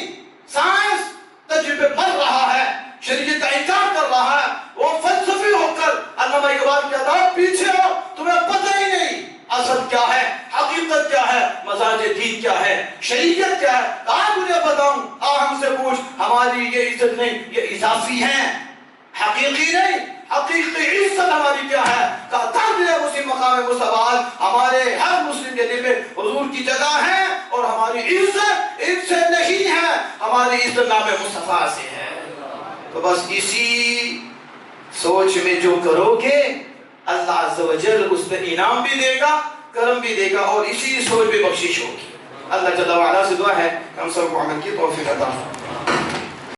سائنس تجربے مر رہا ہے، شریعت کا انکار کر رہا ہے، وہ فلسفی ہو کر علامہ اقبال کہتا ہے پیچھے ہو، تمہیں پتہ ہی نہیں اصل کیا ہے، حقیقت کیا ہے، مزاج دین کیا ہے، شریعت کیا ہے۔ کہاں تجھے بتاؤں، ہم سے پوچھ، ہماری یہ عزت نہیں، یہ اضافی ہیں، حقیقی نہیں، حقیقی عزت ہماری کیا ہے؟ کہا دل مسلم مقام مصطفیٰ، ہمارے ہر مسلم کے دل میں حضور کی جگہ ہے اور ہماری عزت ان سے نہیں ہے، ہماری عزت نام مصطفیٰ سے ہے۔ تو بس اسی سوچ میں جو کرو گے اللہ عز و جل اس پہ انعام بھی دے گا، کرم بھی دے گا، اور اسی سوچ پہ بخشش ہوگی۔ اللہ جل وعلا سے دعا ہے کہ ہم سب کو عمل کی توفیق عطا فرمائے۔